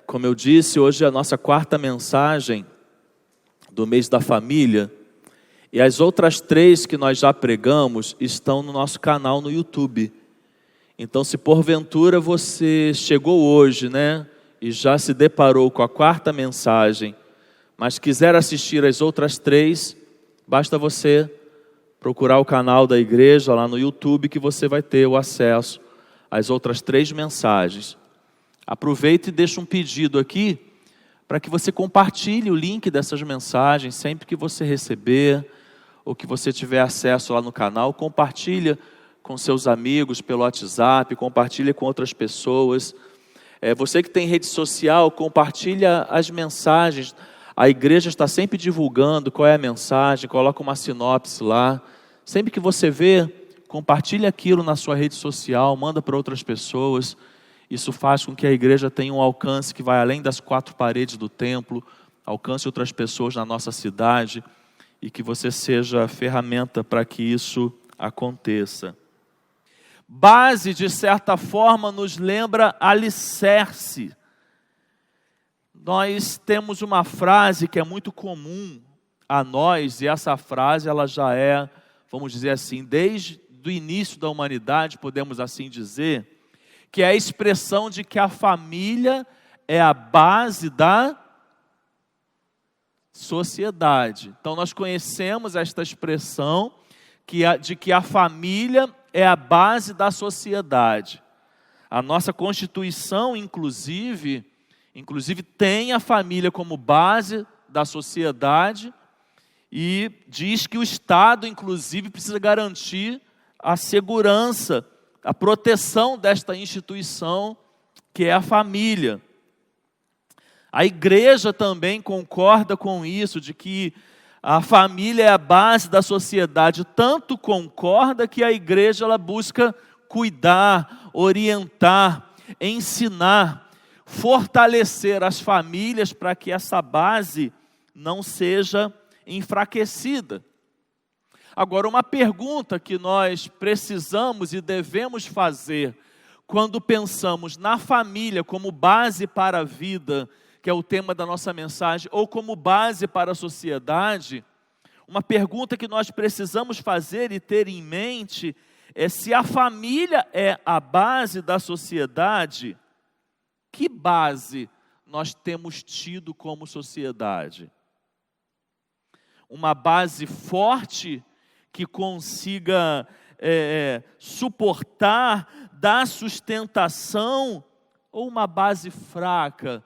Como eu disse, hoje é a nossa quarta mensagem do mês da família. E as outras 3 que nós já pregamos estão no nosso canal no YouTube. Então, se porventura você chegou hoje, e já se deparou com a quarta mensagem, mas quiser assistir as outras 3, basta você procurar o canal da igreja lá no YouTube, que você vai ter o acesso às outras 3 mensagens. Aproveita e deixa um pedido aqui, para que você compartilhe o link dessas mensagens, sempre que você receber, ou que você tiver acesso lá no canal, compartilha com seus amigos pelo WhatsApp, compartilha com outras pessoas. Você que tem rede social, compartilha as mensagens. A igreja está sempre divulgando qual é a mensagem, coloca uma sinopse lá. Sempre que você vê, compartilha aquilo na sua rede social, manda para outras pessoas. Isso faz com que a igreja tenha um alcance que vai além das 4 paredes do templo, alcance outras pessoas na nossa cidade, e que você seja a ferramenta para que isso aconteça. Base, de certa forma, nos lembra alicerce. Nós temos uma frase que é muito comum a nós, e essa frase ela já é, vamos dizer assim, desde o início da humanidade, podemos assim dizer, que é a expressão de que a família é a base da sociedade. Então nós conhecemos esta expressão de que a família é a base da sociedade. A nossa Constituição, inclusive tem a família como base da sociedade e diz que o Estado, inclusive, precisa garantir a segurança, a proteção desta instituição que é a família. A igreja também concorda com isso, de que a família é a base da sociedade. Tanto concorda que a igreja ela busca cuidar, orientar, ensinar, fortalecer as famílias para que essa base não seja enfraquecida. Agora, uma pergunta que nós precisamos e devemos fazer quando pensamos na família como base para a vida, que é o tema da nossa mensagem, ou como base para a sociedade, uma pergunta que nós precisamos fazer e ter em mente é: se a família é a base da sociedade, que base nós temos tido como sociedade? Uma base forte que consiga suportar, dar sustentação, ou uma base fraca,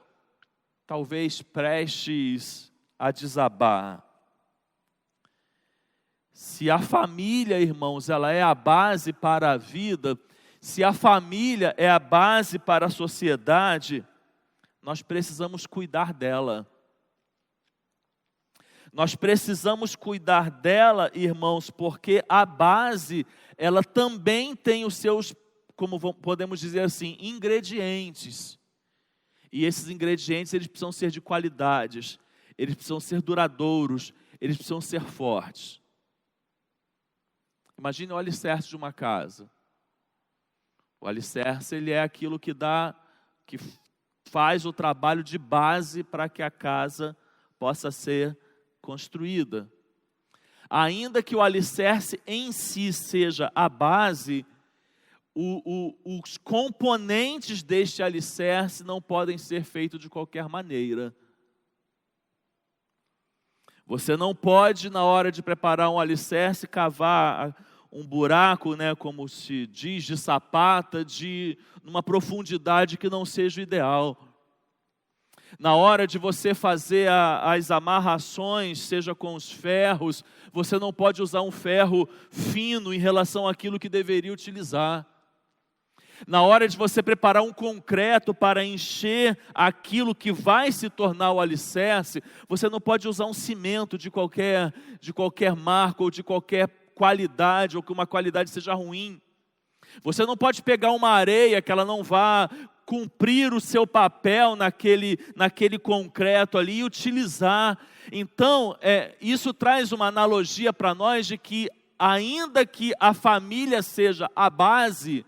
talvez prestes a desabar? Se a família, irmãos, ela é a base para a vida, se a família é a base para a sociedade, nós precisamos cuidar dela. Nós precisamos cuidar dela, irmãos, porque a base, ela também tem os seus, como podemos dizer assim, ingredientes. E esses ingredientes, eles precisam ser de qualidades, eles precisam ser duradouros, eles precisam ser fortes. Imagine o alicerce de uma casa. O alicerce, ele é aquilo que faz o trabalho de base para que a casa possa ser construída. Ainda que o alicerce em si seja a base, os componentes deste alicerce não podem ser feitos de qualquer maneira. Você não pode, na hora de preparar um alicerce, cavar um buraco, como se diz, de sapata, numa profundidade que não seja o ideal. Na hora de você fazer as amarrações, seja com os ferros, você não pode usar um ferro fino em relação àquilo que deveria utilizar. Na hora de você preparar um concreto para encher aquilo que vai se tornar o alicerce, você não pode usar um cimento de qualquer marca ou de qualquer qualidade, ou que uma qualidade seja ruim. Você não pode pegar uma areia que ela não vá cumprir o seu papel naquele concreto ali e utilizar. Então, isso traz uma analogia para nós de que, ainda que a família seja a base,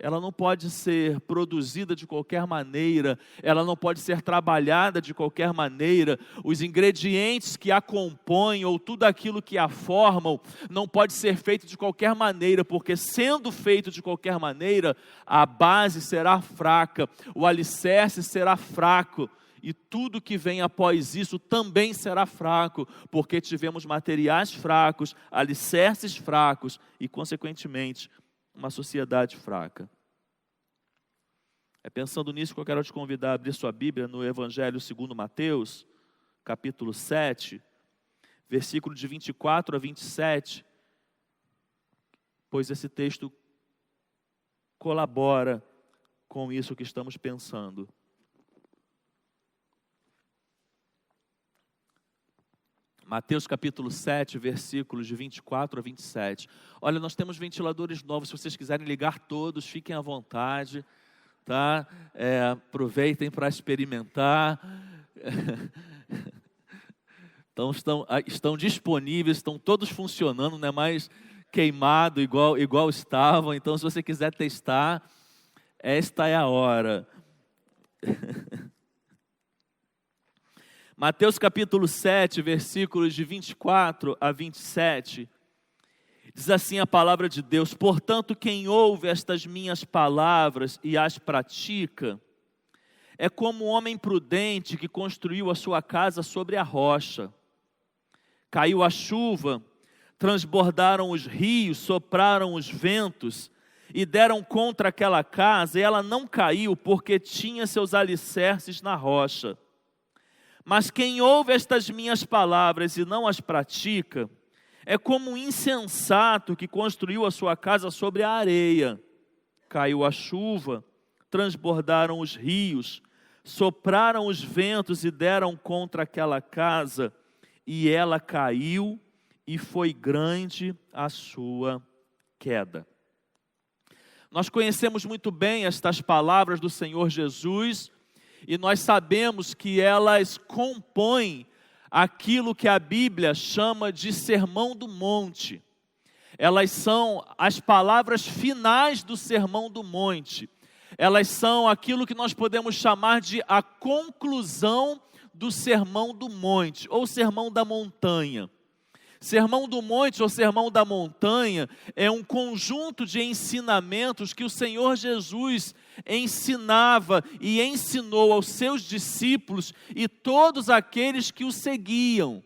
ela não pode ser produzida de qualquer maneira, ela não pode ser trabalhada de qualquer maneira, os ingredientes que a compõem ou tudo aquilo que a formam não pode ser feito de qualquer maneira, porque sendo feito de qualquer maneira, a base será fraca, o alicerce será fraco, e tudo que vem após isso também será fraco, porque tivemos materiais fracos, alicerces fracos e, consequentemente, uma sociedade fraca. É pensando nisso que eu quero te convidar a abrir sua Bíblia no Evangelho segundo Mateus, capítulo 7, versículo de 24 a 27, pois esse texto colabora com isso que estamos pensando. Mateus capítulo 7, versículos de 24 a 27. Olha, nós temos ventiladores novos, se vocês quiserem ligar todos, fiquem à vontade, tá? Aproveitem para experimentar. Então, estão disponíveis, estão todos funcionando, não é mais queimado igual estavam. Então, se você quiser testar, esta é a hora. Mateus capítulo 7, versículos de 24 a 27, diz assim a palavra de Deus: portanto, quem ouve estas minhas palavras e as pratica, é como um homem prudente que construiu a sua casa sobre a rocha. Caiu a chuva, transbordaram os rios, sopraram os ventos e deram contra aquela casa, e ela não caiu, porque tinha seus alicerces na rocha. Mas quem ouve estas minhas palavras e não as pratica, é como um insensato que construiu a sua casa sobre a areia. Caiu a chuva, transbordaram os rios, sopraram os ventos e deram contra aquela casa, e ela caiu, e foi grande a sua queda. Nós conhecemos muito bem estas palavras do Senhor Jesus, e nós sabemos que elas compõem aquilo que a Bíblia chama de Sermão do Monte. Elas são as palavras finais do Sermão do Monte. Elas são aquilo que nós podemos chamar de a conclusão do Sermão do Monte, ou Sermão da Montanha. Sermão do Monte ou Sermão da Montanha é um conjunto de ensinamentos que o Senhor Jesus ensinava e ensinou aos seus discípulos e todos aqueles que o seguiam.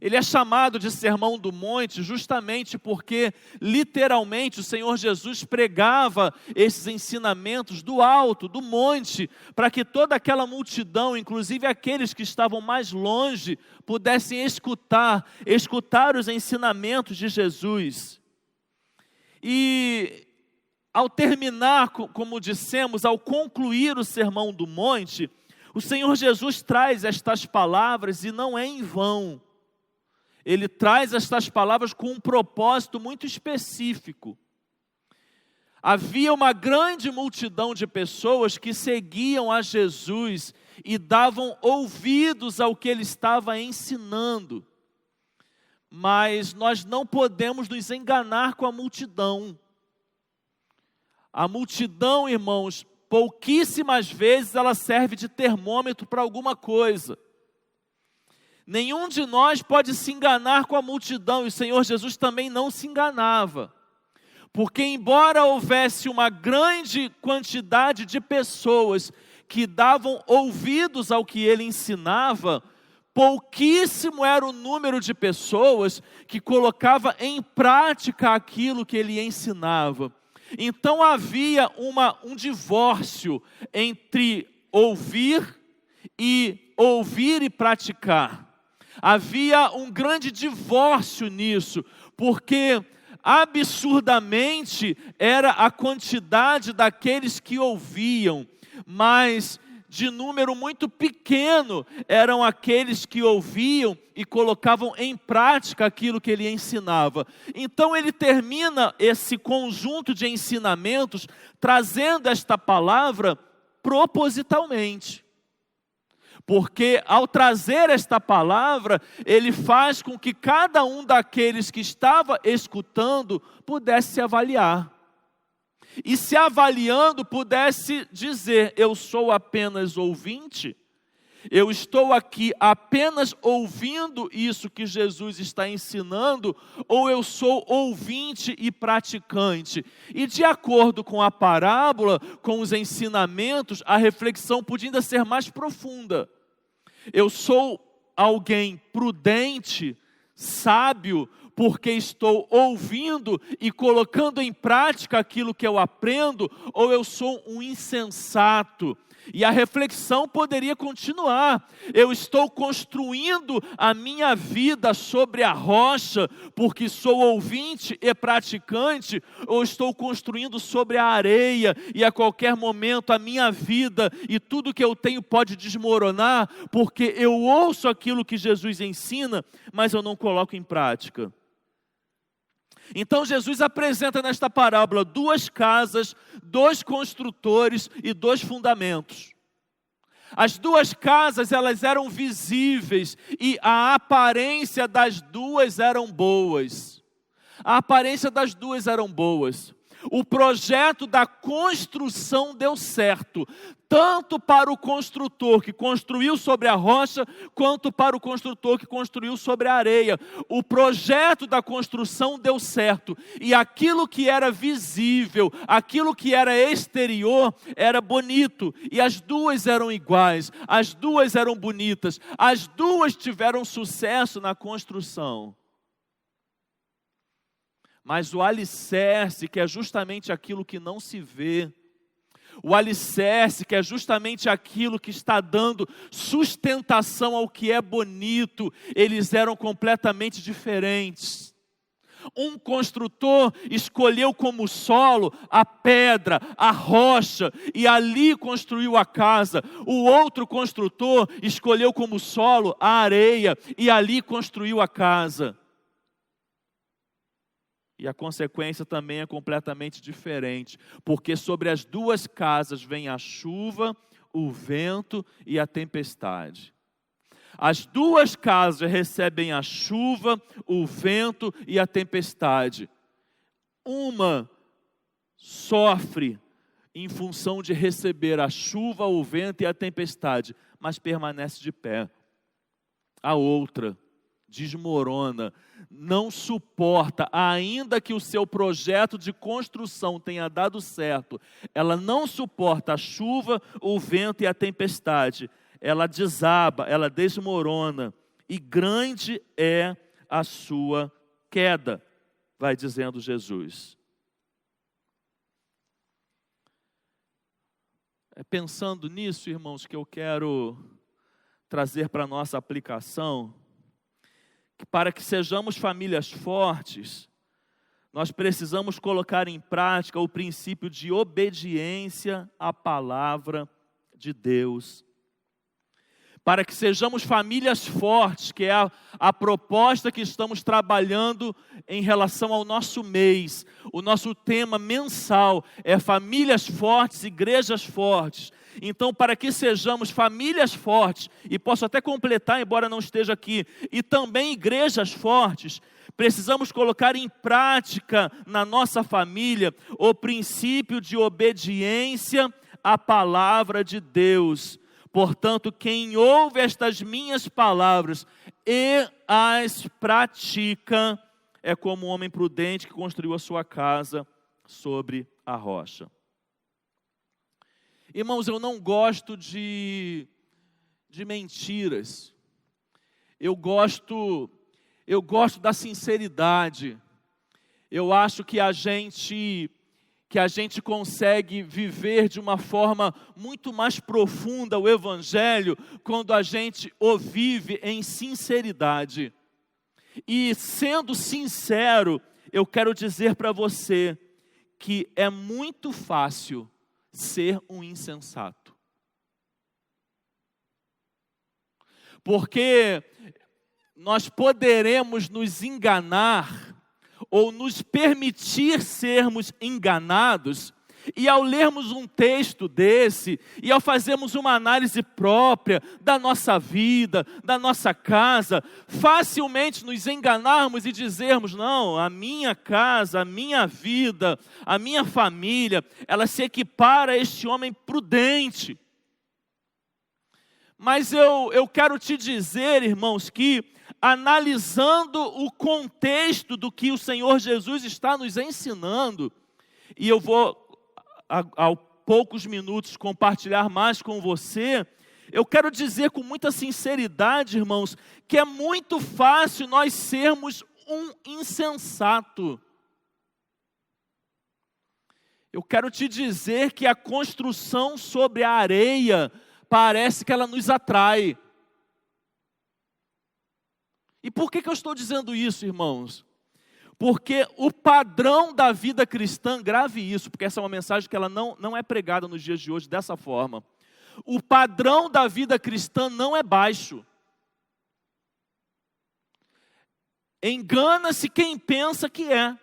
Ele é chamado de Sermão do Monte justamente porque, literalmente, o Senhor Jesus pregava esses ensinamentos do alto, do monte, para que toda aquela multidão, inclusive aqueles que estavam mais longe, pudessem escutar os ensinamentos de Jesus. E ao terminar, como dissemos, ao concluir o Sermão do Monte, o Senhor Jesus traz estas palavras e não é em vão. Ele traz estas palavras com um propósito muito específico. Havia uma grande multidão de pessoas que seguiam a Jesus e davam ouvidos ao que ele estava ensinando. Mas nós não podemos nos enganar com a multidão. A multidão, irmãos, pouquíssimas vezes ela serve de termômetro para alguma coisa. Nenhum de nós pode se enganar com a multidão, e o Senhor Jesus também não se enganava. Porque embora houvesse uma grande quantidade de pessoas que davam ouvidos ao que ele ensinava, pouquíssimo era o número de pessoas que colocava em prática aquilo que ele ensinava. Então havia um divórcio entre ouvir e praticar. Havia um grande divórcio nisso, porque absurdamente era a quantidade daqueles que ouviam, mas de número muito pequeno eram aqueles que ouviam e colocavam em prática aquilo que ele ensinava. Então ele termina esse conjunto de ensinamentos trazendo esta palavra propositalmente. Porque ao trazer esta palavra, ele faz com que cada um daqueles que estava escutando pudesse se avaliar. e se avaliando pudesse dizer: eu sou apenas ouvinte, eu estou aqui apenas ouvindo isso que Jesus está ensinando, ou eu sou ouvinte e praticante? E de acordo com a parábola, com os ensinamentos, a reflexão podia ainda ser mais profunda. Eu sou alguém prudente, sábio, porque estou ouvindo e colocando em prática aquilo que eu aprendo, ou eu sou um insensato? E a reflexão poderia continuar. Eu estou construindo a minha vida sobre a rocha, porque sou ouvinte e praticante, ou estou construindo sobre a areia, e a qualquer momento a minha vida e tudo que eu tenho pode desmoronar, porque eu ouço aquilo que Jesus ensina, mas eu não coloco em prática. Então Jesus apresenta nesta parábola 2 casas, 2 construtores e 2 fundamentos. As 2 casas, elas eram visíveis e a aparência das 2 eram boas. A aparência das 2 eram boas. O projeto da construção deu certo, tanto para o construtor que construiu sobre a rocha, quanto para o construtor que construiu sobre a areia. O projeto da construção deu certo, e aquilo que era visível, aquilo que era exterior, era bonito, e as 2 eram iguais, as 2 eram bonitas, as 2 tiveram sucesso na construção. Mas o alicerce, que é justamente aquilo que não se vê, o alicerce, que é justamente aquilo que está dando sustentação ao que é bonito, eles eram completamente diferentes. Um construtor escolheu como solo a pedra, a rocha, e ali construiu a casa. O outro construtor escolheu como solo a areia, e ali construiu a casa. E a consequência também é completamente diferente, porque sobre as 2 casas vem a chuva, o vento e a tempestade. As 2 casas recebem a chuva, o vento e a tempestade. Uma sofre em função de receber a chuva, o vento e a tempestade, mas permanece de pé. A outra desmorona, não suporta, ainda que o seu projeto de construção tenha dado certo, ela não suporta a chuva, o vento e a tempestade. Ela desaba, ela desmorona, e grande é a sua queda, vai dizendo Jesus. É pensando nisso, irmãos, que eu quero trazer para a nossa aplicação, que para que sejamos famílias fortes, nós precisamos colocar em prática o princípio de obediência à palavra de Deus. Para que sejamos famílias fortes, que é a proposta que estamos trabalhando em relação ao nosso mês. O nosso tema mensal é famílias fortes, igrejas fortes. Então, para que sejamos famílias fortes, e posso até completar, embora não esteja aqui, e também igrejas fortes, precisamos colocar em prática na nossa família o princípio de obediência à palavra de Deus. Portanto, quem ouve estas minhas palavras e as pratica, é como um homem prudente que construiu a sua casa sobre a rocha. Irmãos, eu não gosto de mentiras. Eu gosto da sinceridade. Eu acho que a gente consegue viver de uma forma muito mais profunda o Evangelho quando a gente o vive em sinceridade. E sendo sincero, eu quero dizer para você que é muito fácil ser um insensato. Porque nós poderemos nos enganar ou nos permitir sermos enganados E ao lermos um texto desse, e ao fazermos uma análise própria da nossa vida, da nossa casa, facilmente nos enganarmos e dizermos, não, a minha casa, a minha vida, a minha família, ela se equipara a este homem prudente. Mas eu quero te dizer, irmãos, que analisando o contexto do que o Senhor Jesus está nos ensinando, e eu vou, a poucos minutos, compartilhar mais com você, eu quero dizer com muita sinceridade, irmãos, que é muito fácil nós sermos um insensato. Eu quero te dizer que a construção sobre a areia parece que ela nos atrai. E por que eu estou dizendo isso, irmãos? Porque o padrão da vida cristã, grave isso, porque essa é uma mensagem que ela não é pregada nos dias de hoje dessa forma. O padrão da vida cristã não é baixo. Engana-se quem pensa que é.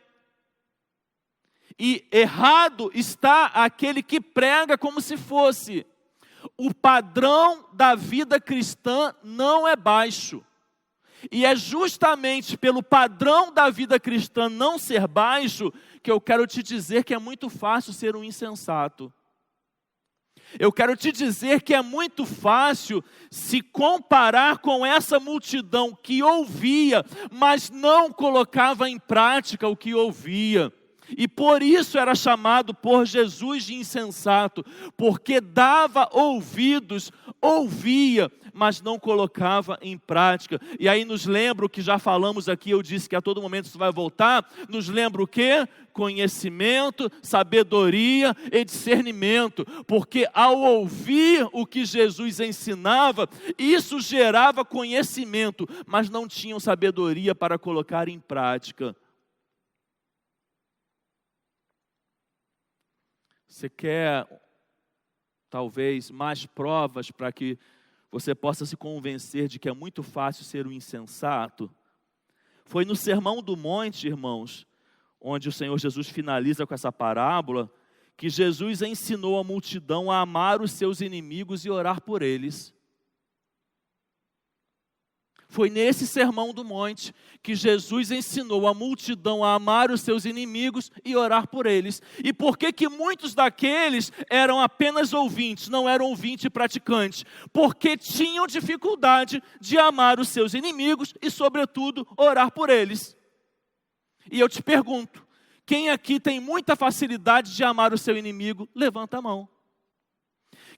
E errado está aquele que prega como se fosse. O padrão da vida cristã não é baixo. E é justamente pelo padrão da vida cristã não ser baixo que eu quero te dizer que é muito fácil ser um insensato. Eu quero te dizer que é muito fácil se comparar com essa multidão que ouvia, mas não colocava em prática o que ouvia. E por isso era chamado por Jesus de insensato, porque dava ouvidos, ouvia, mas não colocava em prática. E aí nos lembra o que já falamos aqui, eu disse que a todo momento isso vai voltar, nos lembra o quê? Conhecimento, sabedoria e discernimento, porque ao ouvir o que Jesus ensinava, isso gerava conhecimento, mas não tinham sabedoria para colocar em prática. Você quer, talvez, mais provas para que você possa se convencer de que é muito fácil ser um insensato? Foi no Sermão do Monte, irmãos, onde o Senhor Jesus finaliza com essa parábola, que Jesus ensinou a multidão a amar os seus inimigos e orar por eles. Foi nesse Sermão do Monte que Jesus ensinou a multidão a amar os seus inimigos e orar por eles. E por que muitos daqueles eram apenas ouvintes, não eram ouvintes e praticantes? Porque tinham dificuldade de amar os seus inimigos e, sobretudo, orar por eles. E eu te pergunto, quem aqui tem muita facilidade de amar o seu inimigo? Levanta a mão.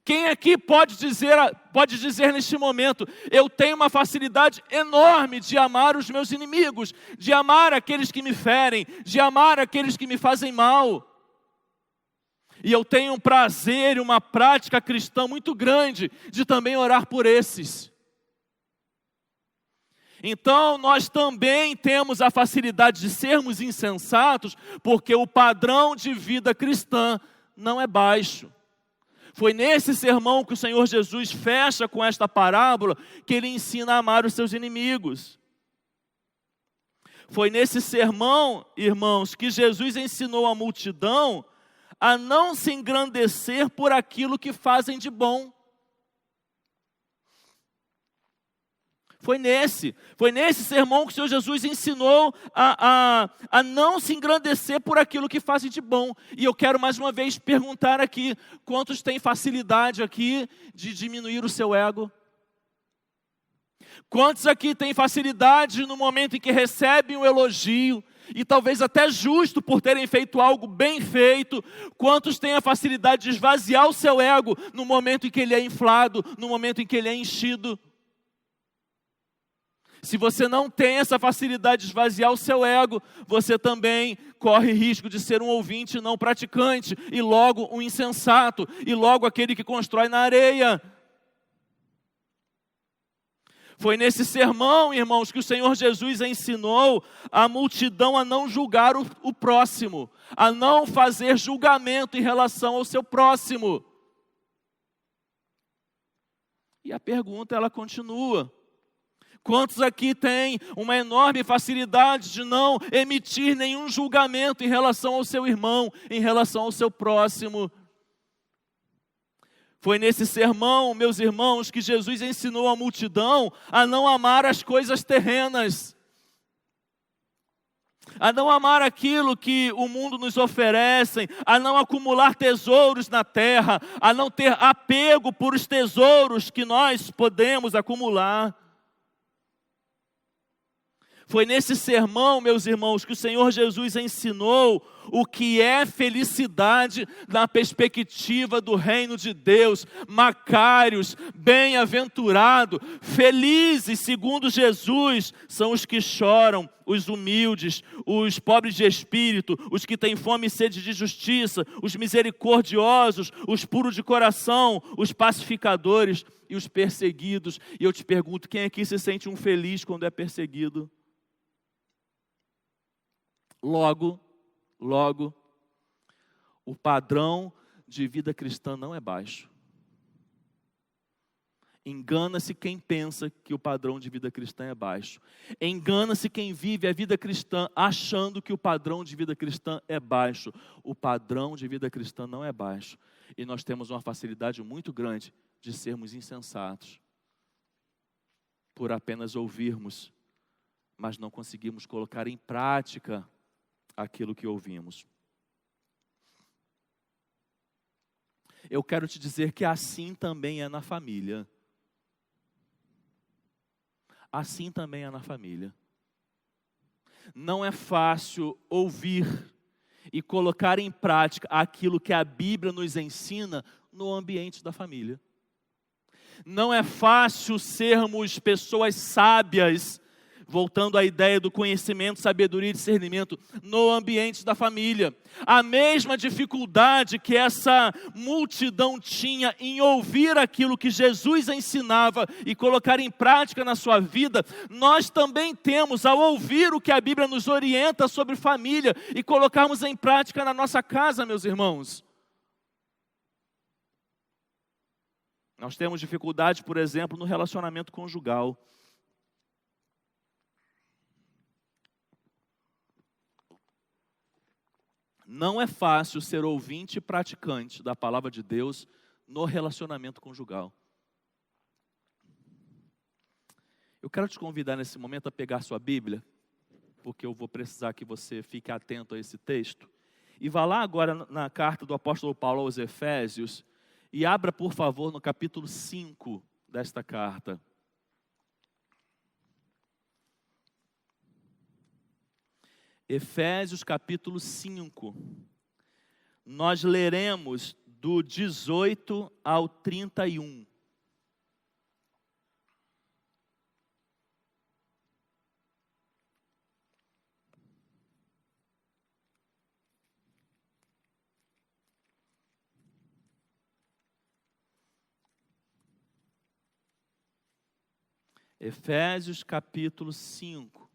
Quem aqui pode dizer neste momento, eu tenho uma facilidade enorme de amar os meus inimigos, de amar aqueles que me ferem, de amar aqueles que me fazem mal. E eu tenho um prazer e uma prática cristã muito grande de também orar por esses. Então nós também temos a facilidade de sermos insensatos, porque o padrão de vida cristã não é baixo. Foi nesse sermão que o Senhor Jesus fecha com esta parábola, que Ele ensina a amar os seus inimigos. Foi nesse sermão, irmãos, que Jesus ensinou a multidão a não se engrandecer por aquilo que fazem de bom. Foi nesse sermão que o Senhor Jesus ensinou a não se engrandecer por aquilo que fazem de bom. E eu quero mais uma vez perguntar aqui, quantos têm facilidade aqui de diminuir o seu ego? Quantos aqui têm facilidade no momento em que recebem um elogio, e talvez até justo por terem feito algo bem feito? Quantos têm a facilidade de esvaziar o seu ego no momento em que ele é inflado, no momento em que ele é enchido? Se você não tem essa facilidade de esvaziar o seu ego, você também corre risco de ser um ouvinte não praticante, e logo um insensato, e logo aquele que constrói na areia. Foi nesse sermão, irmãos, que o Senhor Jesus ensinou a multidão a não julgar o próximo, a não fazer julgamento em relação ao seu próximo. E a pergunta, ela continua. Quantos aqui têm uma enorme facilidade de não emitir nenhum julgamento em relação ao seu irmão, em relação ao seu próximo? Foi nesse sermão, meus irmãos, que Jesus ensinou a multidão a não amar as coisas terrenas, a não amar aquilo que o mundo nos oferece, a não acumular tesouros na terra, a não ter apego por os tesouros que nós podemos acumular. Foi nesse sermão, meus irmãos, que o Senhor Jesus ensinou o que é felicidade na perspectiva do reino de Deus. Macários, bem-aventurado, felizes, segundo Jesus, são os que choram, os humildes, os pobres de espírito, os que têm fome e sede de justiça, os misericordiosos, os puros de coração, os pacificadores e os perseguidos. E eu te pergunto, quem aqui se sente um feliz quando é perseguido? Logo, o padrão de vida cristã não é baixo. Engana-se quem pensa que o padrão de vida cristã é baixo. Engana-se quem vive a vida cristã achando que o padrão de vida cristã é baixo. O padrão de vida cristã não é baixo. E nós temos uma facilidade muito grande de sermos insensatos por apenas ouvirmos, mas não conseguimos colocar em prática aquilo que ouvimos. Eu quero te dizer que assim também é na família. Assim também é na família. Não é fácil ouvir e colocar em prática aquilo que a Bíblia nos ensina no ambiente da família. Não é fácil sermos pessoas sábias, voltando à ideia do conhecimento, sabedoria e discernimento, no ambiente da família. A mesma dificuldade que essa multidão tinha em ouvir aquilo que Jesus ensinava e colocar em prática na sua vida, nós também temos ao ouvir o que a Bíblia nos orienta sobre família e colocarmos em prática na nossa casa, meus irmãos. Nós temos dificuldade, por exemplo, no relacionamento conjugal. Não é fácil ser ouvinte e praticante da palavra de Deus no relacionamento conjugal. Eu quero te convidar nesse momento a pegar sua Bíblia, porque eu vou precisar que você fique atento a esse texto. E vá lá agora na carta do apóstolo Paulo aos Efésios e abra, por favor, no capítulo 5 desta carta. Efésios capítulo 5, nós leremos do 18 ao 31. Efésios capítulo 5.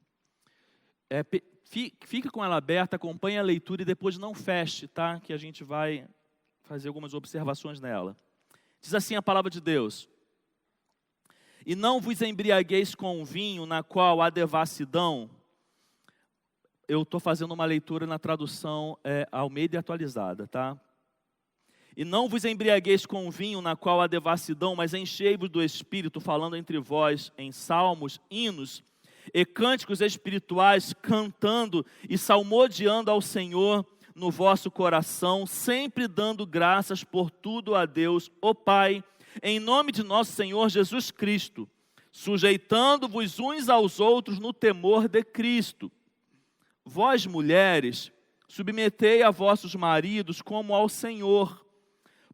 Fica com ela aberta, acompanhe a leitura e depois não feche, tá? Que a gente vai fazer algumas observações nela. Diz assim a palavra de Deus: E não vos embriagueis com vinho, na qual há devassidão. Eu estou fazendo uma leitura na tradução Almeida atualizada, tá? E não vos embriagueis com vinho, na qual há devassidão, mas enchei-vos do Espírito, falando entre vós em salmos, hinos e cânticos espirituais, cantando e salmodiando ao Senhor no vosso coração, sempre dando graças por tudo a Deus, o Pai, em nome de nosso Senhor Jesus Cristo, sujeitando-vos uns aos outros no temor de Cristo. Vós, mulheres, submetei a vossos maridos como ao Senhor,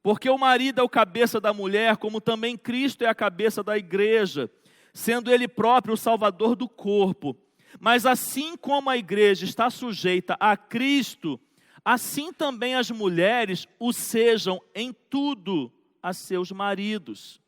porque o marido é o cabeça da mulher, como também Cristo é a cabeça da igreja, sendo Ele próprio o Salvador do corpo. Mas assim como a igreja está sujeita a Cristo, assim também as mulheres o sejam em tudo a seus maridos.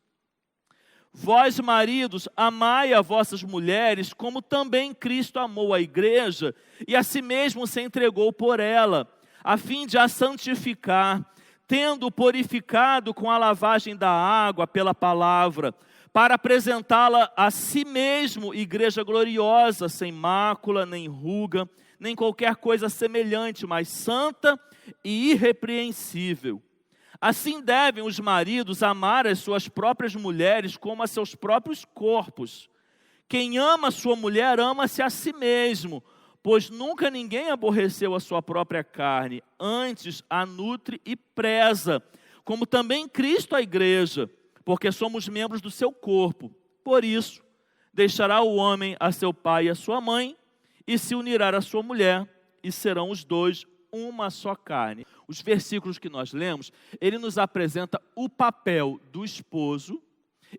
Vós, maridos, amai a vossas mulheres, como também Cristo amou a igreja, e a si mesmo se entregou por ela, a fim de a santificar, tendo purificado com a lavagem da água pela palavra, para apresentá-la a si mesmo, igreja gloriosa, sem mácula, nem ruga, nem qualquer coisa semelhante, mas santa e irrepreensível. Assim devem os maridos amar as suas próprias mulheres como a seus próprios corpos. Quem ama sua mulher, ama-se a si mesmo, pois nunca ninguém aborreceu a sua própria carne, antes a nutre e preza, como também Cristo a igreja, porque somos membros do seu corpo. Por isso, deixará o homem a seu pai e a sua mãe, e se unirá à sua mulher, e serão os dois uma só carne. Os versículos que nós lemos, ele nos apresenta o papel do esposo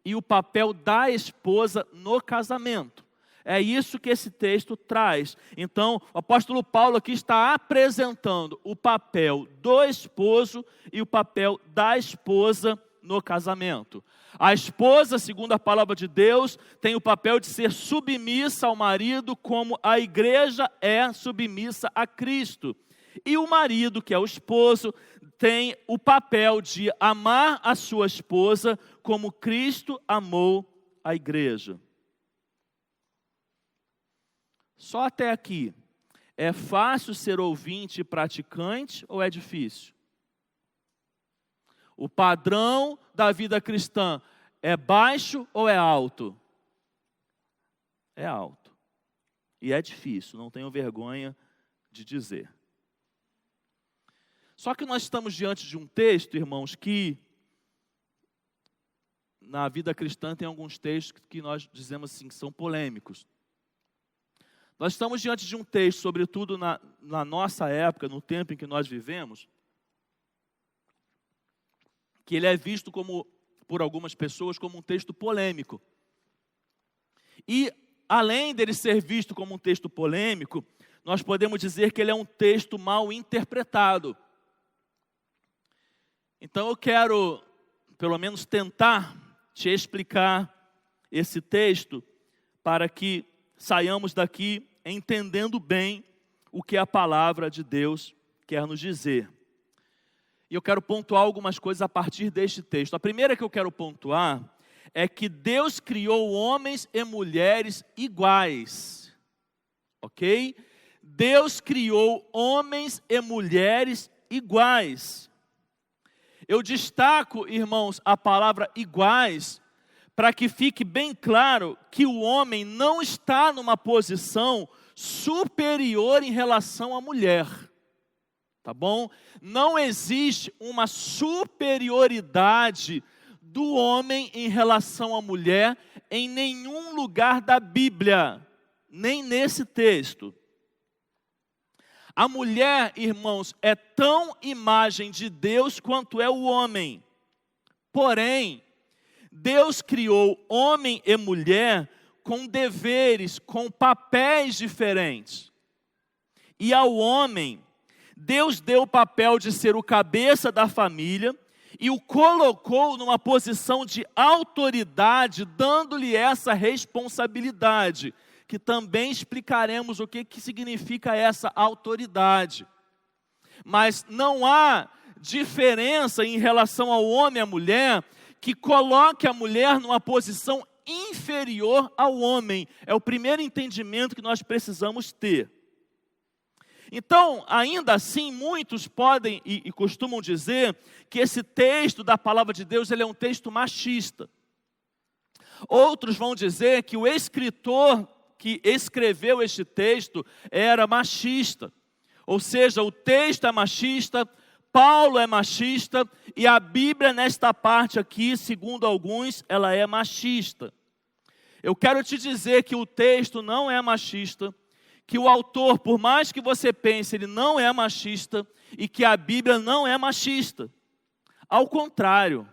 e o papel da esposa no casamento. É isso que esse texto traz. Então, o apóstolo Paulo aqui está apresentando o papel do esposo e o papel da esposa no casamento. A esposa, segundo a palavra de Deus, tem o papel de ser submissa ao marido, como a igreja é submissa a Cristo. E o marido, que é o esposo, tem o papel de amar a sua esposa como Cristo amou a igreja. Só até aqui, é fácil ser ouvinte e praticante ou é difícil? O padrão da vida cristã é baixo ou é alto? É alto. E é difícil, não tenho vergonha de dizer. Só que nós estamos diante de um texto, irmãos, que na vida cristã tem alguns textos que nós dizemos assim, que são polêmicos. Nós estamos diante de um texto, sobretudo na nossa época, no tempo em que nós vivemos, que ele é visto por algumas pessoas como um texto polêmico. E, além dele ser visto como um texto polêmico, nós podemos dizer que ele é um texto mal interpretado. Então eu quero, pelo menos, tentar te explicar esse texto para que saiamos daqui entendendo bem o que a palavra de Deus quer nos dizer. E eu quero pontuar algumas coisas a partir deste texto. A primeira que eu quero pontuar é que Deus criou homens e mulheres iguais. Ok? Deus criou homens e mulheres iguais. Eu destaco, irmãos, a palavra iguais, para que fique bem claro que o homem não está numa posição superior em relação à mulher. Tá bom? Não existe uma superioridade do homem em relação à mulher em nenhum lugar da Bíblia, nem nesse texto. A mulher, irmãos, é tão imagem de Deus quanto é o homem. Porém, Deus criou homem e mulher com deveres, com papéis diferentes. E ao homem, Deus deu o papel de ser o cabeça da família e o colocou numa posição de autoridade, dando-lhe essa responsabilidade, que também explicaremos o que significa essa autoridade. Mas não há diferença em relação ao homem e à mulher que coloque a mulher numa posição inferior ao homem. É o primeiro entendimento que nós precisamos ter. Então, ainda assim, muitos podem e costumam dizer que esse texto da palavra de Deus ele é um texto machista. Outros vão dizer que o escritor que escreveu este texto era machista. Ou seja, o texto é machista, Paulo é machista e a Bíblia nesta parte aqui, segundo alguns, ela é machista. Eu quero te dizer que o texto não é machista, que o autor, por mais que você pense, ele não é machista e que a Bíblia não é machista. Ao contrário,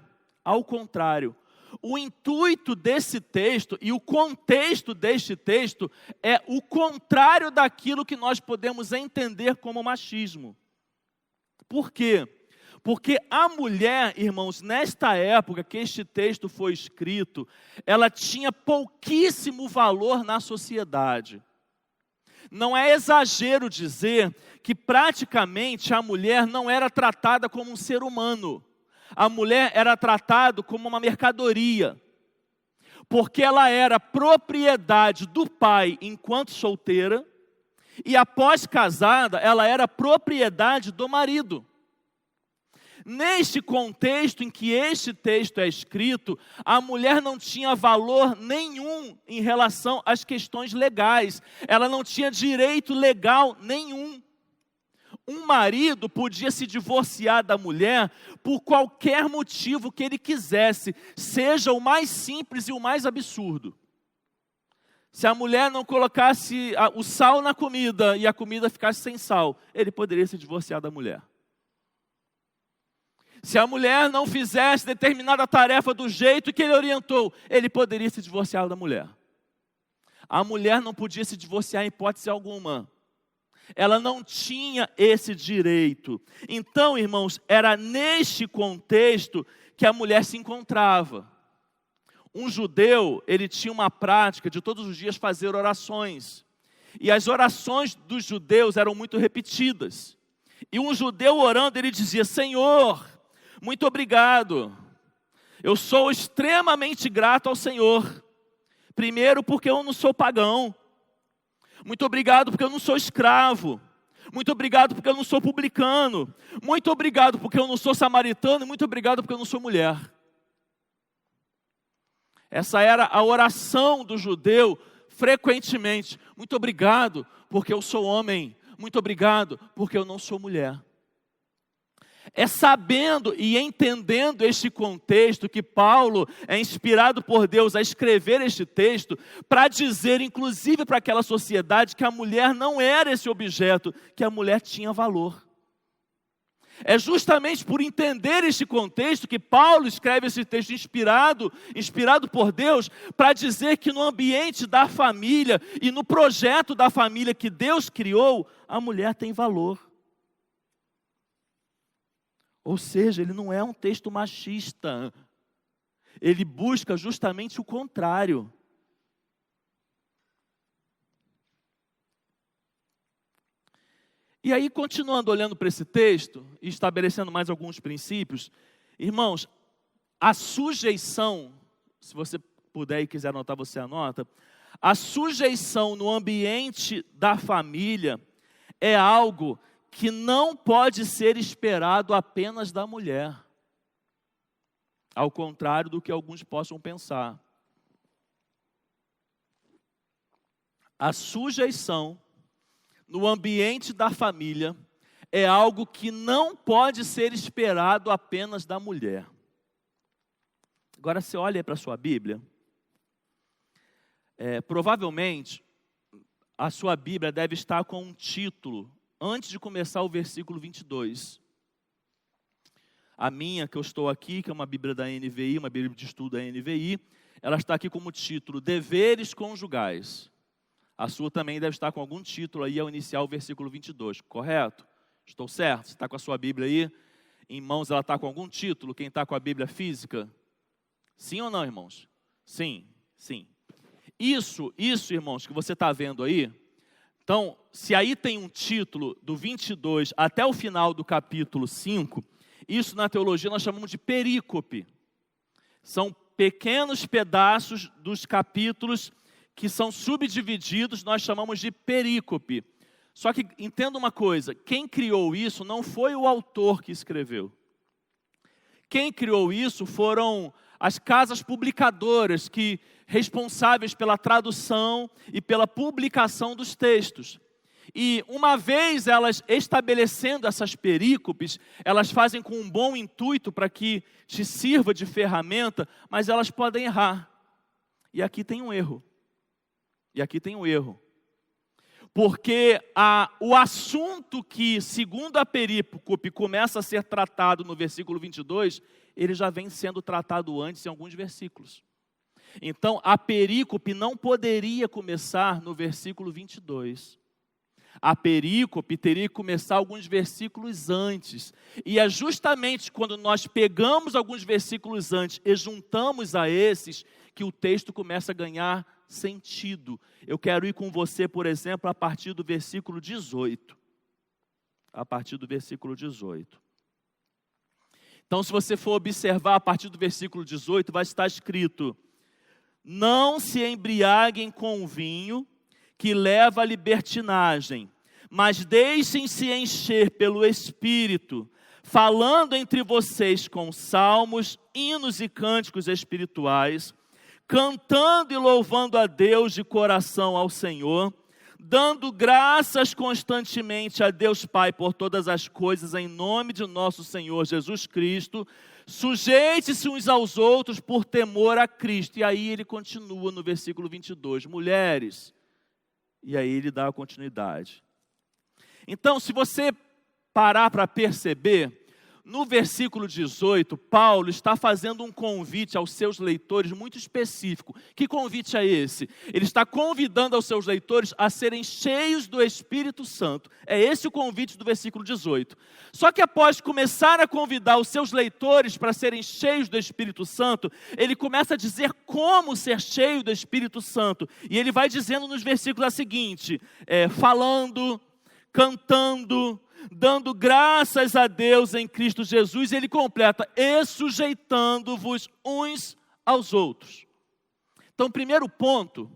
o intuito desse texto e o contexto deste texto é o contrário daquilo que nós podemos entender como machismo. Por quê? Porque a mulher, irmãos, nesta época que este texto foi escrito, ela tinha pouquíssimo valor na sociedade. Não é exagero dizer que praticamente a mulher não era tratada como um ser humano. A mulher era tratada como uma mercadoria, porque ela era propriedade do pai enquanto solteira, e após casada, ela era propriedade do marido. Neste contexto em que este texto é escrito, a mulher não tinha valor nenhum em relação às questões legais. Ela não tinha direito legal nenhum. Um marido podia se divorciar da mulher por qualquer motivo que ele quisesse, seja o mais simples e o mais absurdo. Se a mulher não colocasse o sal na comida e a comida ficasse sem sal, ele poderia se divorciar da mulher. Se a mulher não fizesse determinada tarefa do jeito que ele orientou, ele poderia se divorciar da mulher. A mulher não podia se divorciar em hipótese alguma. Ela não tinha esse direito. Então, irmãos, era neste contexto que a mulher se encontrava. Um judeu, ele tinha uma prática de todos os dias fazer orações. E as orações dos judeus eram muito repetidas. E um judeu orando, ele dizia: Senhor, muito obrigado. Eu sou extremamente grato ao Senhor. Primeiro, porque eu não sou pagão. Muito obrigado porque eu não sou escravo. Muito obrigado porque eu não sou publicano. Muito obrigado porque eu não sou samaritano. E muito obrigado porque eu não sou mulher. Essa era a oração do judeu frequentemente. Muito obrigado porque eu sou homem. Muito obrigado porque eu não sou mulher. É sabendo e entendendo este contexto que Paulo é inspirado por Deus a escrever este texto para dizer, inclusive para aquela sociedade, que a mulher não era esse objeto, que a mulher tinha valor. É justamente por entender este contexto que Paulo escreve esse texto inspirado por Deus, para dizer que no ambiente da família e no projeto da família que Deus criou, a mulher tem valor. Ou seja, ele não é um texto machista. Ele busca justamente o contrário. E aí, continuando olhando para esse texto, e estabelecendo mais alguns princípios, irmãos, a sujeição, se você puder e quiser anotar, você anota, a sujeição no ambiente da família é algo que não pode ser esperado apenas da mulher, ao contrário do que alguns possam pensar. A sujeição no ambiente da família é algo que não pode ser esperado apenas da mulher. Agora você olha aí para a sua Bíblia, provavelmente a sua Bíblia deve estar com um título antes de começar o versículo 22. A minha, que eu estou aqui, que é uma Bíblia da NVI, uma Bíblia de estudo da NVI, ela está aqui como título, Deveres Conjugais. A sua também deve estar com algum título aí ao iniciar o versículo 22, correto? Estou certo? Você está com a sua Bíblia aí em mãos, ela está com algum título? Quem está com a Bíblia física? Sim ou não, irmãos? Sim, sim. Isso, irmãos, que você está vendo aí, então, se aí tem um título do 22 até o final do capítulo 5, isso na teologia nós chamamos de perícope. São pequenos pedaços dos capítulos que são subdivididos, nós chamamos de perícope. Só que entenda uma coisa, quem criou isso não foi o autor que escreveu. Quem criou isso foram as casas publicadoras responsáveis pela tradução e pela publicação dos textos. E uma vez elas estabelecendo essas perícopes, elas fazem com um bom intuito para que te sirva de ferramenta, mas elas podem errar. E aqui tem um erro. Porque o assunto que, segundo a perícope, começa a ser tratado no versículo 22, ele já vem sendo tratado antes em alguns versículos. Então, a perícope não poderia começar no versículo 22. A perícope teria que começar alguns versículos antes. E é justamente quando nós pegamos alguns versículos antes e juntamos a esses, que o texto começa a ganhar sentido. Eu quero ir com você, por exemplo, a partir do versículo 18. A partir do versículo 18. Então, se você for observar a partir do versículo 18, vai estar escrito: não se embriaguem com vinho, que leva à libertinagem, mas deixem-se encher pelo Espírito, falando entre vocês com salmos, hinos e cânticos espirituais, cantando e louvando a Deus de coração ao Senhor, dando graças constantemente a Deus Pai por todas as coisas, em nome de nosso Senhor Jesus Cristo. Sujeite-se uns aos outros por temor a Cristo. E aí ele continua no versículo 22, mulheres. E aí ele dá a continuidade. Então, se você parar para perceber, no versículo 18, Paulo está fazendo um convite aos seus leitores muito específico. Que convite é esse? Ele está convidando aos seus leitores a serem cheios do Espírito Santo. É esse o convite do versículo 18. Só que após começar a convidar os seus leitores para serem cheios do Espírito Santo, ele começa a dizer como ser cheio do Espírito Santo. E ele vai dizendo nos versículos a seguinte, falando, cantando, dando graças a Deus em Cristo Jesus, ele completa, e sujeitando-vos uns aos outros. Então, primeiro ponto,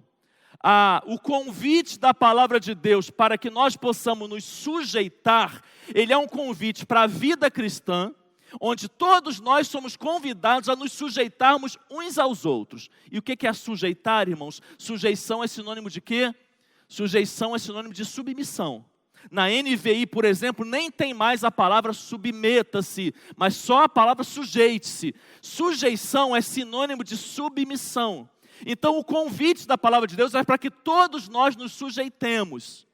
o convite da palavra de Deus para que nós possamos nos sujeitar, ele é um convite para a vida cristã, onde todos nós somos convidados a nos sujeitarmos uns aos outros. E o que é sujeitar, irmãos? Sujeição é sinônimo de quê? Sujeição é sinônimo de submissão. Na NVI, por exemplo, nem tem mais a palavra submeta-se, mas só a palavra sujeite-se. Sujeição é sinônimo de submissão. Então, o convite da palavra de Deus é para que todos nós nos sujeitemos,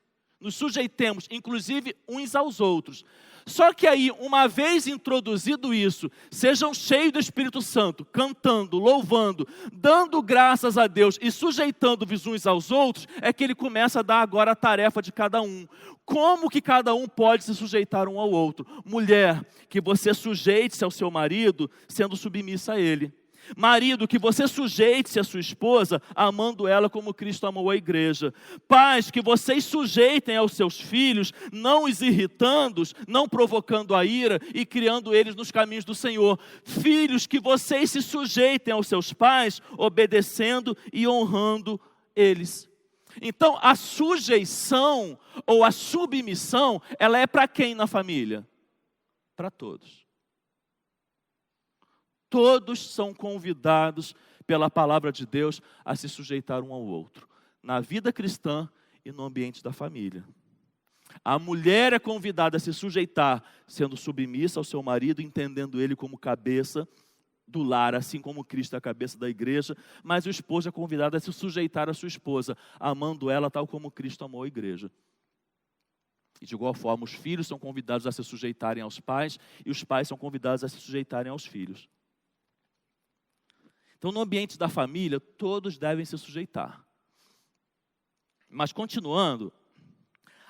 inclusive uns aos outros. Só que aí, uma vez introduzido isso, sejam cheios do Espírito Santo, cantando, louvando, dando graças a Deus e sujeitando-vos uns aos outros, é que ele começa a dar agora a tarefa de cada um. Como que cada um pode se sujeitar um ao outro? Mulher, que você sujeite-se ao seu marido, sendo submissa a ele. Marido, que você sujeite-se à sua esposa, amando ela como Cristo amou a igreja. Pais, que vocês sujeitem aos seus filhos, não os irritando-os, não provocando a ira e criando eles nos caminhos do Senhor. Filhos, que vocês se sujeitem aos seus pais, obedecendo e honrando eles. Então, a sujeição ou a submissão, ela é para quem na família? Para todos. Todos são convidados pela palavra de Deus a se sujeitar um ao outro, na vida cristã e no ambiente da família. A mulher é convidada a se sujeitar, sendo submissa ao seu marido, entendendo ele como cabeça do lar, assim como Cristo é a cabeça da igreja, mas o esposo é convidado a se sujeitar à sua esposa, amando ela tal como Cristo amou a igreja. E de igual forma, os filhos são convidados a se sujeitarem aos pais, e os pais são convidados a se sujeitarem aos filhos. Então, no ambiente da família, todos devem se sujeitar. Mas continuando,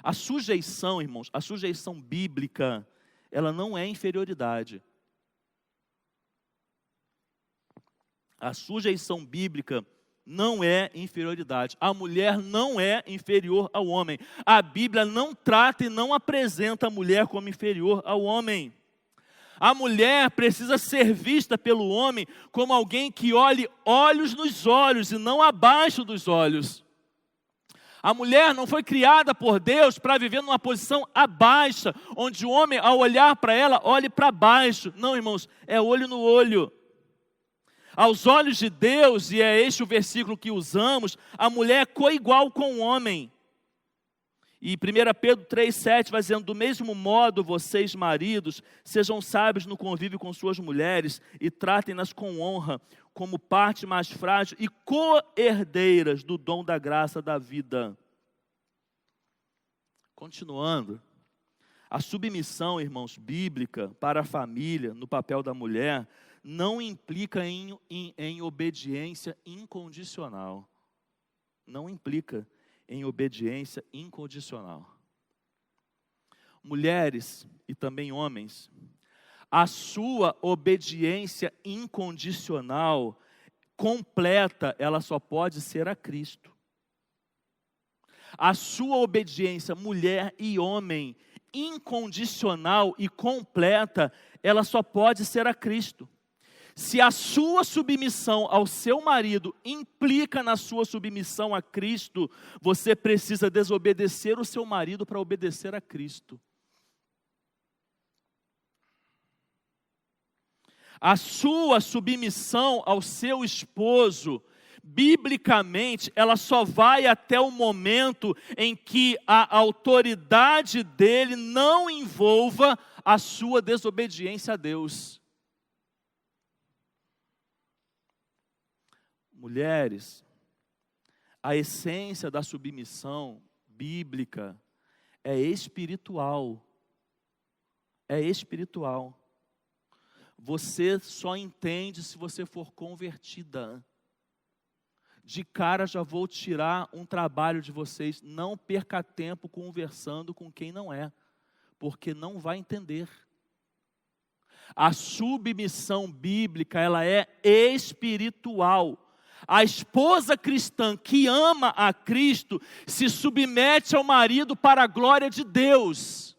a sujeição, irmãos, a sujeição bíblica, ela não é inferioridade. A sujeição bíblica não é inferioridade. A mulher não é inferior ao homem. A Bíblia não trata e não apresenta a mulher como inferior ao homem. A mulher precisa ser vista pelo homem como alguém que olhe olhos nos olhos e não abaixo dos olhos. A mulher não foi criada por Deus para viver numa posição abaixo, onde o homem, ao olhar para ela, olhe para baixo. Não, irmãos, é olho no olho. Aos olhos de Deus, e é este o versículo que usamos, a mulher é coigual com o homem. E 1 Pedro 3,7 vai dizendo, do mesmo modo, vocês maridos, sejam sábios no convívio com suas mulheres e tratem-nas com honra, como parte mais frágil e co-herdeiras do dom da graça da vida. Continuando, a submissão, irmãos, bíblica para a família, no papel da mulher, não implica em obediência incondicional. Não implica em obediência incondicional. Mulheres e também homens, a sua obediência incondicional completa, ela só pode ser a Cristo. A sua obediência, mulher e homem, incondicional e completa, ela só pode ser a Cristo. Se a sua submissão ao seu marido implica na sua submissão a Cristo, você precisa desobedecer o seu marido para obedecer a Cristo. A sua submissão ao seu esposo, biblicamente, ela só vai até o momento em que a autoridade dele não envolva a sua desobediência a Deus. Mulheres, a essência da submissão bíblica é espiritual. É espiritual. Você só entende se você for convertida. De cara já vou tirar um trabalho de vocês. Não perca tempo conversando com quem não é, porque não vai entender. A submissão bíblica, ela é espiritual. A esposa cristã que ama a Cristo se submete ao marido para a glória de Deus.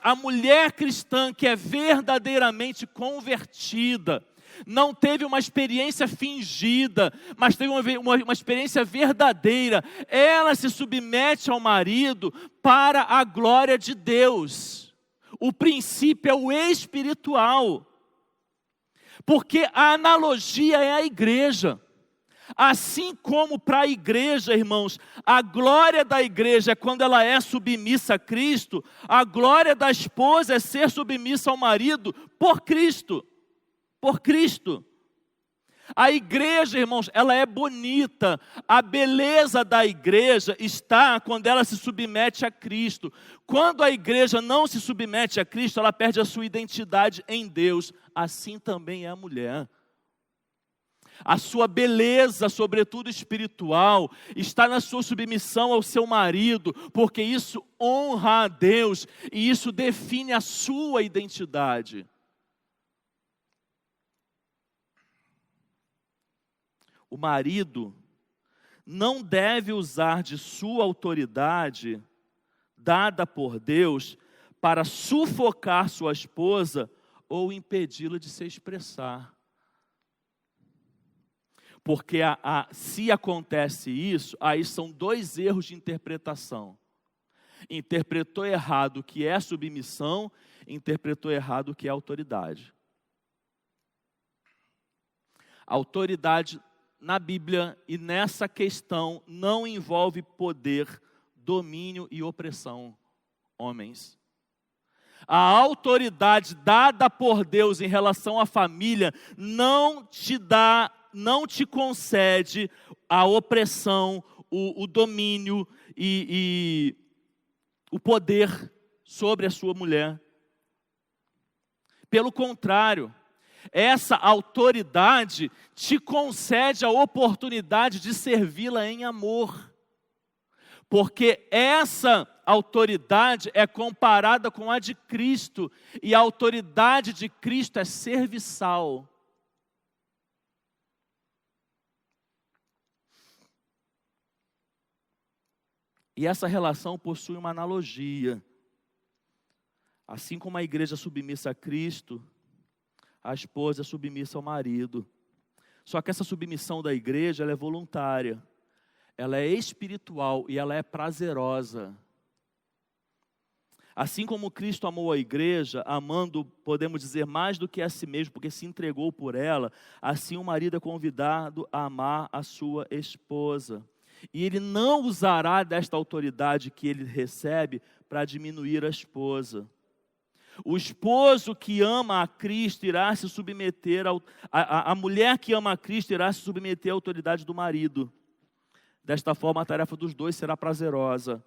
A mulher cristã que é verdadeiramente convertida, não teve uma experiência fingida, mas teve uma experiência verdadeira, ela se submete ao marido para a glória de Deus. O princípio é o espiritual. Porque a analogia é a igreja. Assim como para a igreja, irmãos, a glória da igreja é quando ela é submissa a Cristo, a glória da esposa é ser submissa ao marido por Cristo. Por Cristo. A igreja, irmãos, ela é bonita. A beleza da igreja está quando ela se submete a Cristo. Quando a igreja não se submete a Cristo, ela perde a sua identidade em Deus. Assim também é a mulher. A sua beleza, sobretudo espiritual, está na sua submissão ao seu marido, porque isso honra a Deus e isso define a sua identidade. O marido não deve usar de sua autoridade, dada por Deus, para sufocar sua esposa ou impedi-la de se expressar. Porque se acontece isso, aí são dois erros de interpretação. Interpretou errado o que é submissão, interpretou errado o que é autoridade. Autoridade na Bíblia e nessa questão não envolve poder, domínio e opressão, homens. A autoridade dada por Deus em relação à família não te concede a opressão, o domínio e o poder sobre a sua mulher. Pelo contrário, essa autoridade te concede a oportunidade de servi-la em amor. Porque essa autoridade é comparada com a de Cristo, e a autoridade de Cristo é serviçal. E essa relação possui uma analogia. Assim como a igreja é submissa a Cristo, a esposa é submissa ao marido. Só que essa submissão da igreja, ela é voluntária. Ela é espiritual e ela é prazerosa. Assim como Cristo amou a igreja, amando, podemos dizer, mais do que a si mesmo, porque se entregou por ela, assim o marido é convidado a amar a sua esposa. E ele não usará desta autoridade que ele recebe para diminuir a esposa. O esposo que ama a Cristo irá se submeter, a mulher que ama a Cristo irá se submeter à autoridade do marido. Desta forma, a tarefa dos dois será prazerosa.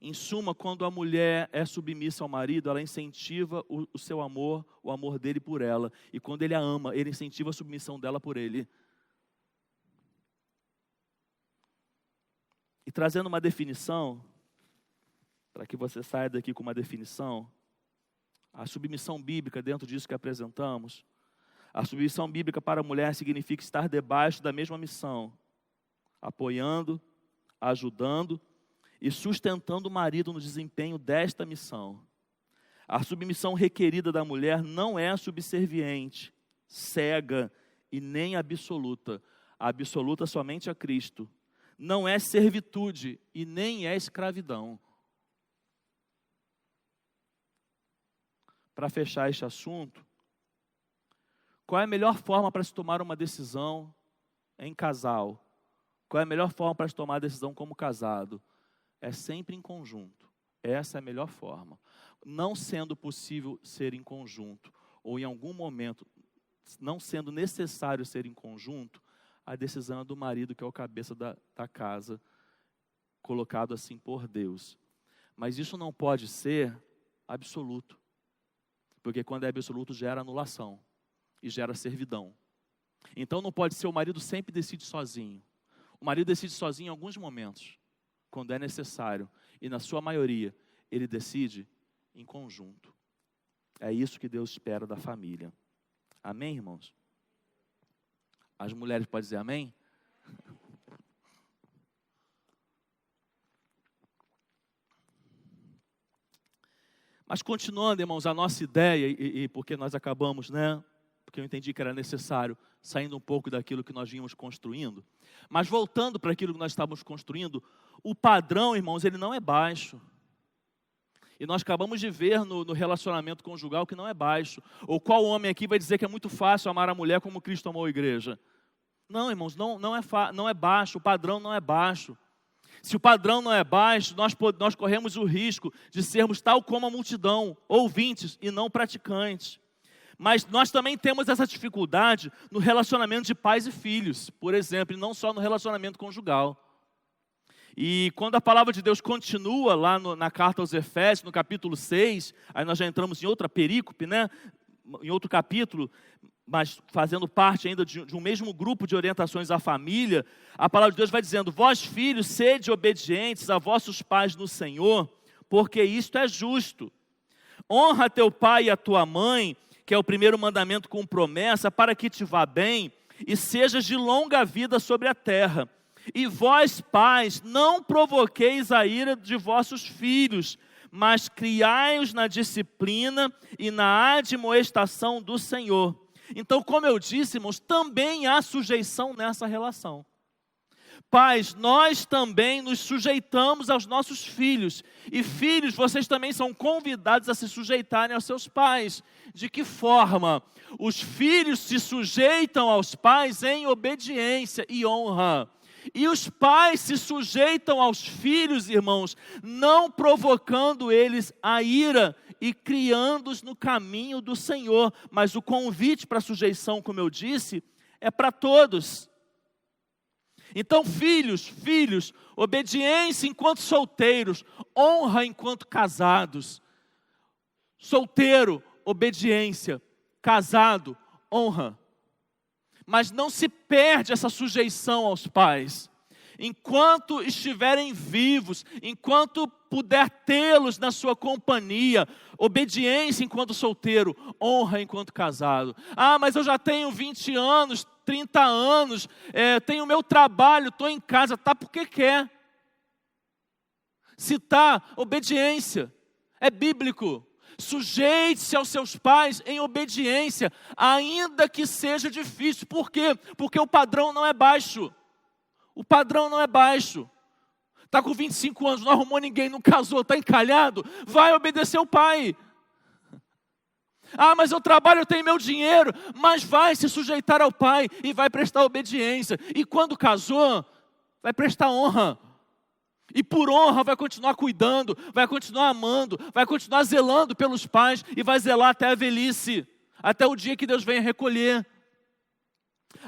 Em suma, quando a mulher é submissa ao marido, ela incentiva o seu amor, o amor dele por ela. E quando ele a ama, ele incentiva a submissão dela por ele. E trazendo uma definição, para que você saia daqui com uma definição, a submissão bíblica dentro disso que apresentamos, A submissão bíblica para a mulher significa estar debaixo da mesma missão, apoiando, ajudando e sustentando o marido no desempenho desta missão. A submissão requerida da mulher não é subserviente, cega e nem absoluta. A absoluta somente a Cristo. Não é servitude e nem é escravidão. Para fechar este assunto, qual é a melhor forma para se tomar uma decisão em casal? Qual é a melhor forma para se tomar a decisão como casado? É sempre em conjunto. Essa é a melhor forma. Não sendo possível ser em conjunto, ou em algum momento, não sendo necessário ser em conjunto, a decisão é do marido, que é o cabeça da casa, colocado assim por Deus. Mas isso não pode ser absoluto. Porque quando é absoluto, gera anulação e gera servidão. Então não pode ser o marido sempre decide sozinho. O marido decide sozinho em alguns momentos, quando é necessário. E na sua maioria, ele decide em conjunto. É isso que Deus espera da família. Amém, irmãos? As mulheres podem dizer amém? Mas continuando, irmãos, a nossa ideia, e porque nós acabamos, porque eu entendi que era necessário, saindo um pouco daquilo que nós vínhamos construindo, mas voltando para aquilo que nós estávamos construindo, o padrão, irmãos, ele não é baixo. E nós acabamos de ver no relacionamento conjugal que não é baixo. Ou qual homem aqui vai dizer que é muito fácil amar a mulher como Cristo amou a igreja? Não, irmãos, não é baixo, o padrão não é baixo. Se o padrão não é baixo, nós corremos o risco de sermos tal como a multidão, ouvintes e não praticantes. Mas nós também temos essa dificuldade no relacionamento de pais e filhos, por exemplo, e não só no relacionamento conjugal. E quando a palavra de Deus continua lá na carta aos Efésios, no capítulo 6, aí nós já entramos em outra perícope, em outro capítulo, mas fazendo parte ainda de um mesmo grupo de orientações à família, a palavra de Deus vai dizendo: vós filhos, sede obedientes a vossos pais no Senhor, porque isto é justo. Honra teu pai e a tua mãe, que é o primeiro mandamento com promessa, para que te vá bem e sejas de longa vida sobre a terra. E vós, pais, não provoqueis a ira de vossos filhos, mas criai-os na disciplina e na admoestação do Senhor. Então, como eu disse, irmãos, também há sujeição nessa relação. Pais, nós também nos sujeitamos aos nossos filhos. E filhos, vocês também são convidados a se sujeitarem aos seus pais. De que forma? Os filhos se sujeitam aos pais em obediência e honra. E os pais se sujeitam aos filhos, irmãos, não provocando eles a ira e criando-os no caminho do Senhor. Mas o convite para a sujeição, como eu disse, é para todos. Então, filhos, obediência enquanto solteiros, honra enquanto casados. Solteiro, obediência. Casado, honra. Mas não se perde essa sujeição aos pais. Enquanto estiverem vivos, enquanto puder tê-los na sua companhia, obediência enquanto solteiro, honra enquanto casado. Ah, mas eu já tenho 20 anos, 30 anos, tenho meu trabalho, estou em casa, tá porque quer. Se tá, obediência, é bíblico. Sujeite-se aos seus pais em obediência, ainda que seja difícil. Por quê? Porque o padrão não é baixo. O padrão não é baixo. Está com 25 anos, não arrumou ninguém, não casou, está encalhado, vai obedecer o pai. Ah, mas eu trabalho, eu tenho meu dinheiro, mas vai se sujeitar ao pai e vai prestar obediência. E quando casou, vai prestar honra. E por honra vai continuar cuidando, vai continuar amando, vai continuar zelando pelos pais e vai zelar até a velhice, até o dia que Deus venha recolher.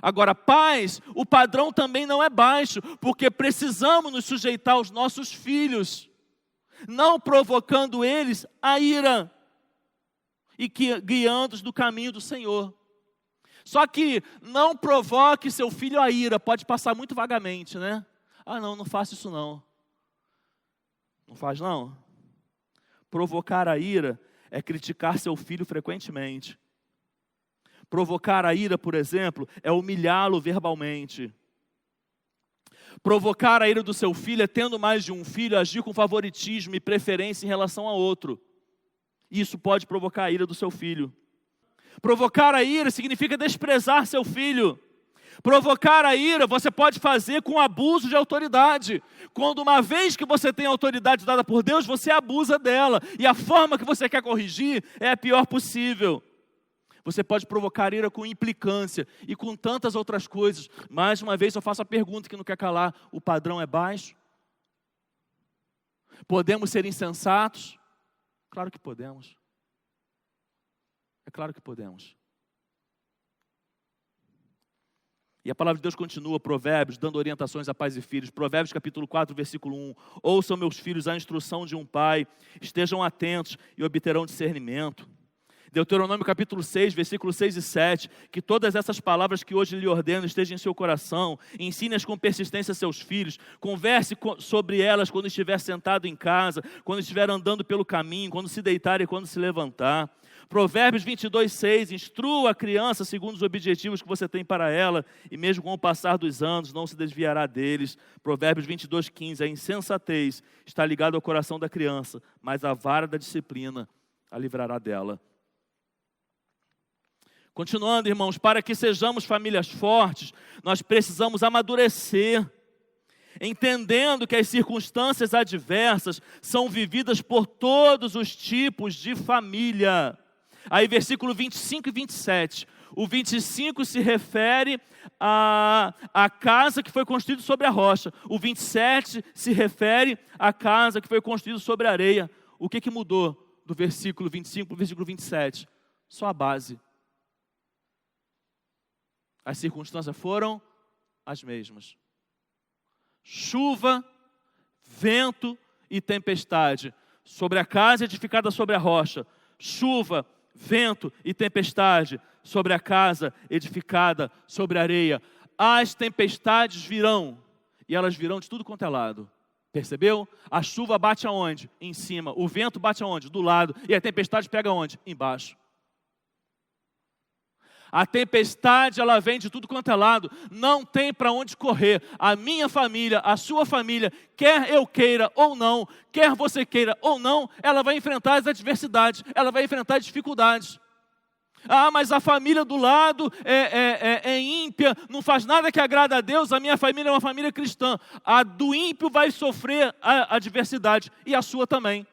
Agora, pais, o padrão também não é baixo, porque precisamos nos sujeitar aos nossos filhos, não provocando eles a ira e guiando-os no caminho do Senhor. Só que não provoque seu filho a ira, pode passar muito vagamente, né? Ah, não faça isso não. Não faz não? Provocar a ira é criticar seu filho frequentemente. Provocar a ira, por exemplo, é humilhá-lo verbalmente. Provocar a ira do seu filho é, tendo mais de um filho, agir com favoritismo e preferência em relação a outro. Isso pode provocar a ira do seu filho. Provocar a ira significa desprezar seu filho. Provocar a ira você pode fazer com abuso de autoridade. Quando uma vez que você tem autoridade dada por Deus, você abusa dela. E a forma que você quer corrigir é a pior possível. Você pode provocar ira com implicância e com tantas outras coisas. Mais uma vez eu faço a pergunta que não quer calar. O padrão é baixo? Podemos ser insensatos? Claro que podemos. É claro que podemos. E a palavra de Deus continua, Provérbios, dando orientações a pais e filhos. Provérbios capítulo 4, versículo 1. Ouçam, meus filhos, a instrução de um pai. Estejam atentos e obterão discernimento. Deuteronômio capítulo 6, versículos 6 e 7. Que todas essas palavras que hoje lhe ordeno estejam em seu coração. Ensine-as com persistência a seus filhos. Converse sobre elas quando estiver sentado em casa, quando estiver andando pelo caminho, quando se deitar e quando se levantar. Provérbios 22, 6, instrua a criança segundo os objetivos que você tem para ela, e mesmo com o passar dos anos não se desviará deles. Provérbios 22, 15, a insensatez está ligada ao coração da criança, mas a vara da disciplina a livrará dela. Continuando, irmãos, para que sejamos famílias fortes, nós precisamos amadurecer, entendendo que as circunstâncias adversas são vividas por todos os tipos de família. Aí versículo 25 e 27, o 25 se refere à casa que foi construída sobre a rocha, o 27 se refere à casa que foi construída sobre a areia. O que mudou do versículo 25 para o versículo 27? Só a base. As circunstâncias foram as mesmas. Chuva, vento e tempestade sobre a casa edificada sobre a rocha. Chuva, vento e tempestade sobre a casa edificada sobre a areia. As tempestades virão, e elas virão de tudo quanto é lado. Percebeu? A chuva bate aonde? Em cima. O vento bate aonde? Do lado. E a tempestade pega aonde? Embaixo. A tempestade, ela vem de tudo quanto é lado, não tem para onde correr. A minha família, a sua família, quer eu queira ou não, quer você queira ou não, ela vai enfrentar as adversidades, ela vai enfrentar as dificuldades. Ah, mas a família do lado é ímpia, não faz nada que agrada a Deus, a minha família é uma família cristã. A do ímpio vai sofrer a adversidade, e a sua também.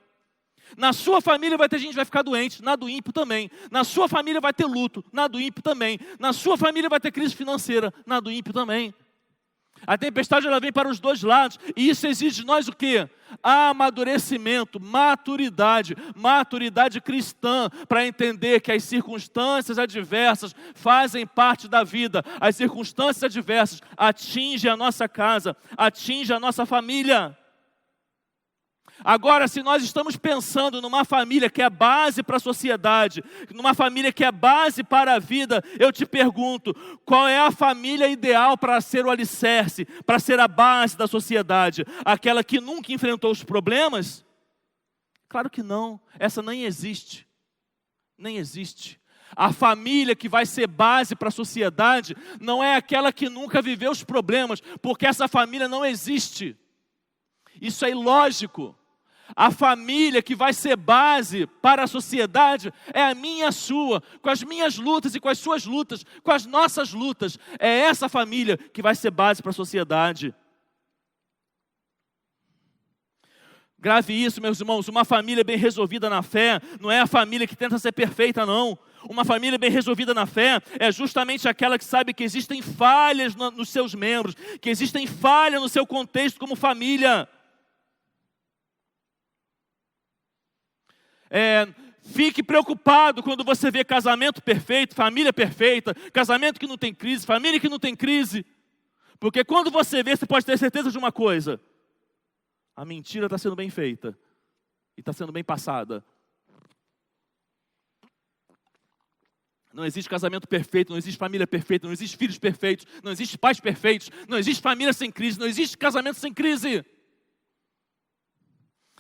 Na sua família vai ter gente que vai ficar doente, na do ímpio também. Na sua família vai ter luto, na do ímpio também. Na sua família vai ter crise financeira, na do ímpio também. A tempestade ela vem para os dois lados, e isso exige de nós o quê? Amadurecimento, maturidade cristã, para entender que as circunstâncias adversas fazem parte da vida. As circunstâncias adversas atingem a nossa casa, atingem a nossa família. Agora, se nós estamos pensando numa família que é base para a sociedade, numa família que é base para a vida, eu te pergunto, qual é a família ideal para ser o alicerce, para ser a base da sociedade? Aquela que nunca enfrentou os problemas? Claro que não, essa nem existe, nem existe. A família que vai ser base para a sociedade não é aquela que nunca viveu os problemas, porque essa família não existe. Isso é ilógico. A família que vai ser base para a sociedade é a minha e a sua, com as minhas lutas e com as suas lutas, com as nossas lutas. É essa família que vai ser base para a sociedade. Grave isso, meus irmãos, uma família bem resolvida na fé não é a família que tenta ser perfeita, não. Uma família bem resolvida na fé é justamente aquela que sabe que existem falhas nos seus membros, que existem falhas no seu contexto como família. Fique preocupado quando você vê casamento perfeito, família perfeita, casamento que não tem crise, família que não tem crise. Porque quando você vê, você pode ter certeza de uma coisa: a mentira está sendo bem feita e está sendo bem passada. Não existe casamento perfeito, não existe família perfeita, não existe filhos perfeitos, não existe pais perfeitos, não existe família sem crise, não existe casamento sem crise.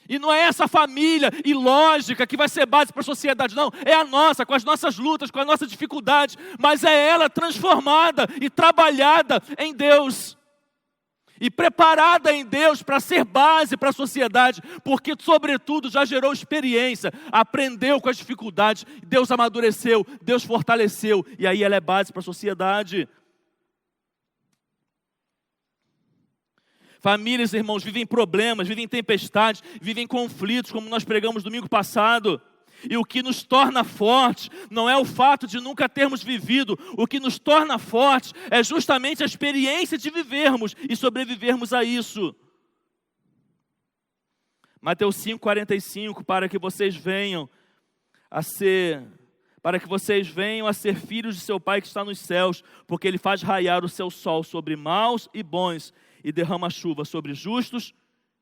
E não é essa família ilógica que vai ser base para a sociedade, não. É a nossa, com as nossas lutas, com as nossas dificuldades. Mas é ela transformada e trabalhada em Deus. E preparada em Deus para ser base para a sociedade. Porque, sobretudo, já gerou experiência. Aprendeu com as dificuldades. Deus amadureceu, Deus fortaleceu. E aí ela é base para a sociedade. Famílias, irmãos, vivem problemas, vivem tempestades, vivem conflitos, como nós pregamos domingo passado. E o que nos torna fortes não é o fato de nunca termos vivido. O que nos torna fortes é justamente a experiência de vivermos e sobrevivermos a isso. Mateus 5,45, para que vocês venham a ser filhos de seu Pai que está nos céus, porque Ele faz raiar o seu sol sobre maus e bons, e derrama chuva sobre justos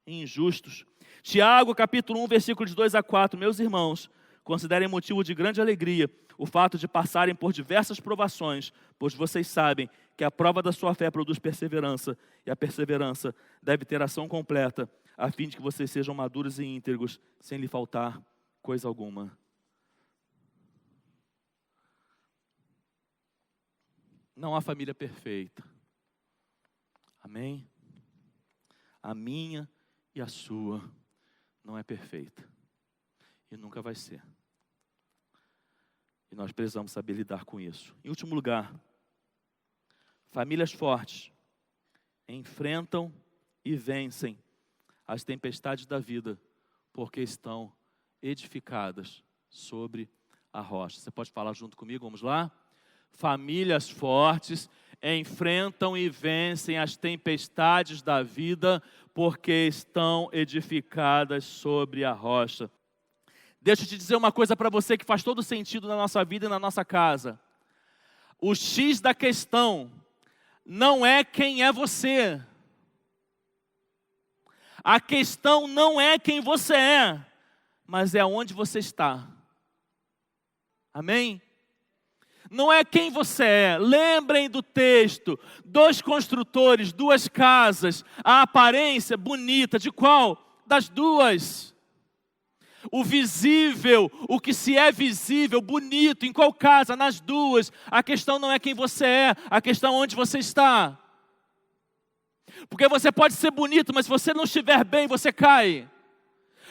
e injustos. Tiago, capítulo 1, versículos 2 a 4. Meus irmãos, considerem motivo de grande alegria o fato de passarem por diversas provações, pois vocês sabem que a prova da sua fé produz perseverança, e a perseverança deve ter ação completa, a fim de que vocês sejam maduros e íntegros, sem lhe faltar coisa alguma. Não há família perfeita. Amém? A minha e a sua não é perfeita. E nunca vai ser. E nós precisamos saber lidar com isso. Em último lugar, famílias fortes enfrentam e vencem as tempestades da vida, porque estão edificadas sobre a rocha. Você pode falar junto comigo? Vamos lá? Famílias fortes enfrentam e vencem as tempestades da vida, porque estão edificadas sobre a rocha. Deixa eu te dizer uma coisa para você que faz todo sentido na nossa vida e na nossa casa. O X da questão não é quem é você. A questão não é quem você é, mas é onde você está. Amém? Não é quem você é. Lembrem do texto. 2 construtores, 2 casas. A aparência bonita. De qual? Das 2. O visível, o que se é visível, bonito. Em qual casa? Nas 2. A questão não é quem você é. A questão é onde você está. Porque você pode ser bonito, mas se você não estiver bem, você cai.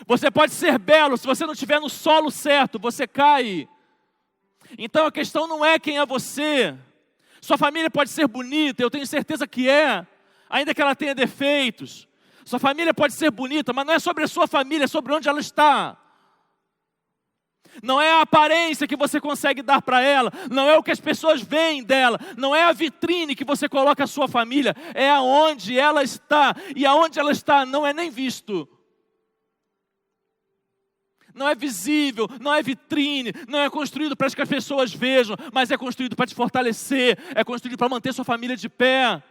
Você pode ser belo, se você não estiver no solo certo, você cai. Então a questão não é quem é você. Sua família pode ser bonita, eu tenho certeza que é, ainda que ela tenha defeitos. Sua família pode ser bonita, mas não é sobre a sua família, é sobre onde ela está. Não é a aparência que você consegue dar para ela, não é o que as pessoas veem dela, não é a vitrine que você coloca a sua família, é aonde ela está. E aonde ela está não é nem visto. Não é visível, não é vitrine, não é construído para que as pessoas vejam, mas é construído para te fortalecer, é construído para manter sua família de pé.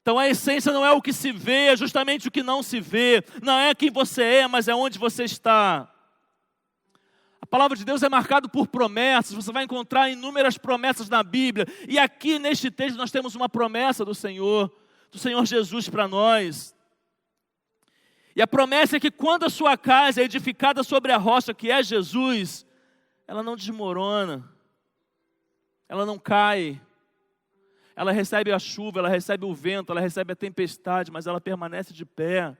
Então a essência não é o que se vê, é justamente o que não se vê. Não é quem você é, mas é onde você está. A palavra de Deus é marcada por promessas, você vai encontrar inúmeras promessas na Bíblia. E aqui neste texto nós temos uma promessa do Senhor Jesus para nós. E a promessa é que quando a sua casa é edificada sobre a rocha que é Jesus, ela não desmorona, ela não cai, ela recebe a chuva, ela recebe o vento, ela recebe a tempestade, mas ela permanece de pé.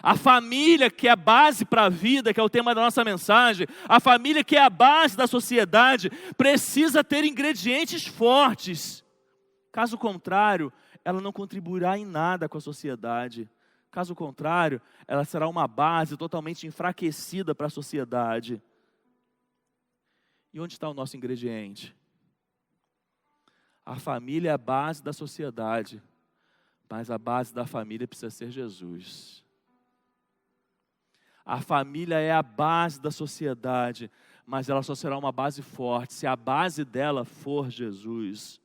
A família que é a base para a vida, que é o tema da nossa mensagem, a família que é a base da sociedade, precisa ter ingredientes fortes. Caso contrário, ela não contribuirá em nada com a sociedade. Caso contrário, ela será uma base totalmente enfraquecida para a sociedade. E onde está o nosso ingrediente? A família é a base da sociedade, mas a base da família precisa ser Jesus. A família é a base da sociedade, mas ela só será uma base forte se a base dela for Jesus.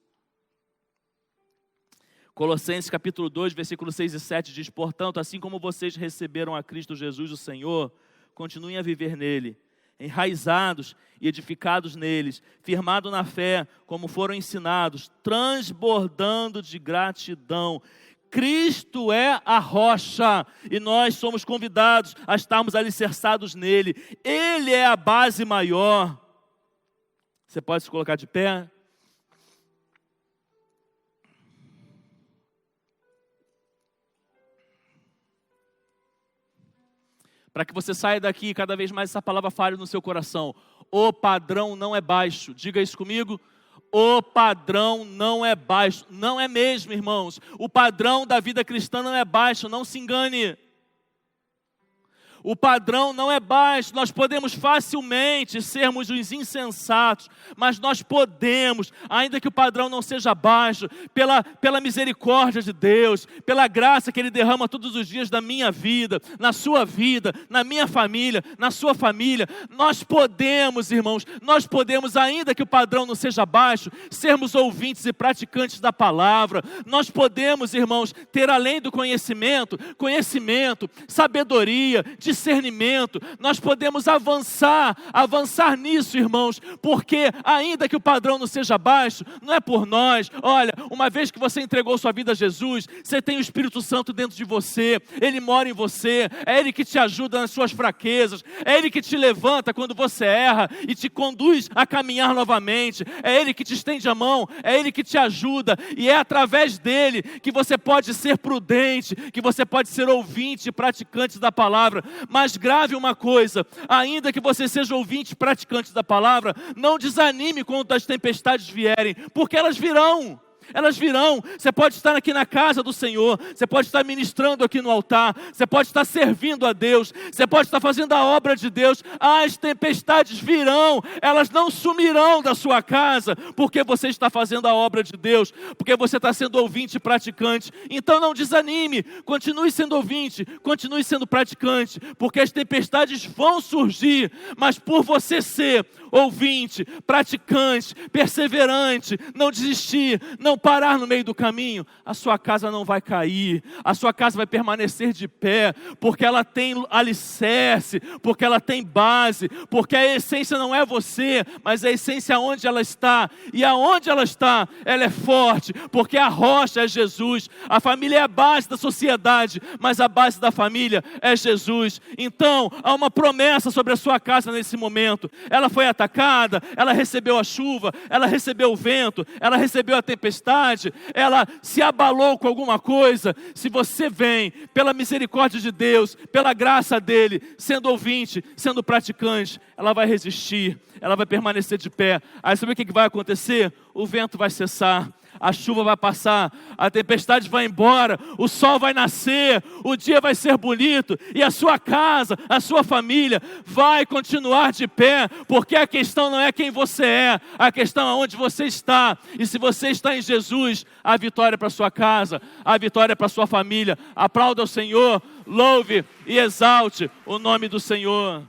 Colossenses capítulo 2, versículos 6 e 7 diz: portanto, assim como vocês receberam a Cristo Jesus, o Senhor, continuem a viver nele, enraizados e edificados neles, firmados na fé, como foram ensinados, transbordando de gratidão. Cristo é a rocha e nós somos convidados a estarmos alicerçados nele. Ele é a base maior. Você pode se colocar de pé? Para que você saia daqui e cada vez mais essa palavra fale no seu coração. O padrão não é baixo. Diga isso comigo. O padrão não é baixo. Não é mesmo, irmãos. O padrão da vida cristã não é baixo. Não se engane. O padrão não é baixo, nós podemos facilmente sermos os insensatos, mas nós podemos, ainda que o padrão não seja baixo, pela misericórdia de Deus, pela graça que Ele derrama todos os dias da minha vida, na sua vida, na minha família, na sua família, nós podemos, irmãos, ainda que o padrão não seja baixo, sermos ouvintes e praticantes da palavra, nós podemos, irmãos, ter além do conhecimento, sabedoria, discernimento, nós podemos avançar nisso, irmãos, porque ainda que o padrão não seja baixo, não é por nós. Olha, uma vez que você entregou sua vida a Jesus, você tem o Espírito Santo dentro de você, Ele mora em você, é Ele que te ajuda nas suas fraquezas, é Ele que te levanta quando você erra e te conduz a caminhar novamente, é Ele que te estende a mão, é Ele que te ajuda, e é através dEle que você pode ser prudente, que você pode ser ouvinte e praticante da palavra. Mas grave uma coisa, ainda que você seja ouvinte e praticante da palavra, não desanime quando as tempestades vierem, porque elas virão. Você pode estar aqui na casa do Senhor, você pode estar ministrando aqui no altar, você pode estar servindo a Deus, você pode estar fazendo a obra de Deus. As tempestades virão, elas não sumirão da sua casa, porque você está fazendo a obra de Deus, porque você está sendo ouvinte e praticante. Então não desanime, continue sendo ouvinte, continue sendo praticante, porque as tempestades vão surgir, mas por você ser ouvinte, praticante, perseverante, não desistir, não parar no meio do caminho, a sua casa não vai cair, a sua casa vai permanecer de pé, porque ela tem alicerce, porque ela tem base, porque a essência não é você, mas a essência onde ela está, e aonde ela está, ela é forte, porque a rocha é Jesus. A família é a base da sociedade, mas a base da família é Jesus. Então, há uma promessa sobre a sua casa nesse momento. Ela foi atacada, ela recebeu a chuva, ela recebeu o vento, ela recebeu a tempestade, ela se abalou com alguma coisa. Se você vem pela misericórdia de Deus, pela graça dEle, sendo ouvinte, sendo praticante, ela vai resistir, ela vai permanecer de pé. Aí sabe o que vai acontecer? O vento vai cessar, a chuva vai passar, a tempestade vai embora, o sol vai nascer, o dia vai ser bonito e a sua casa, a sua família vai continuar de pé, porque a questão não é quem você é, a questão é onde você está. E se você está em Jesus, a vitória é para sua casa, a vitória é para sua família. Aplauda o Senhor, louve e exalte o nome do Senhor.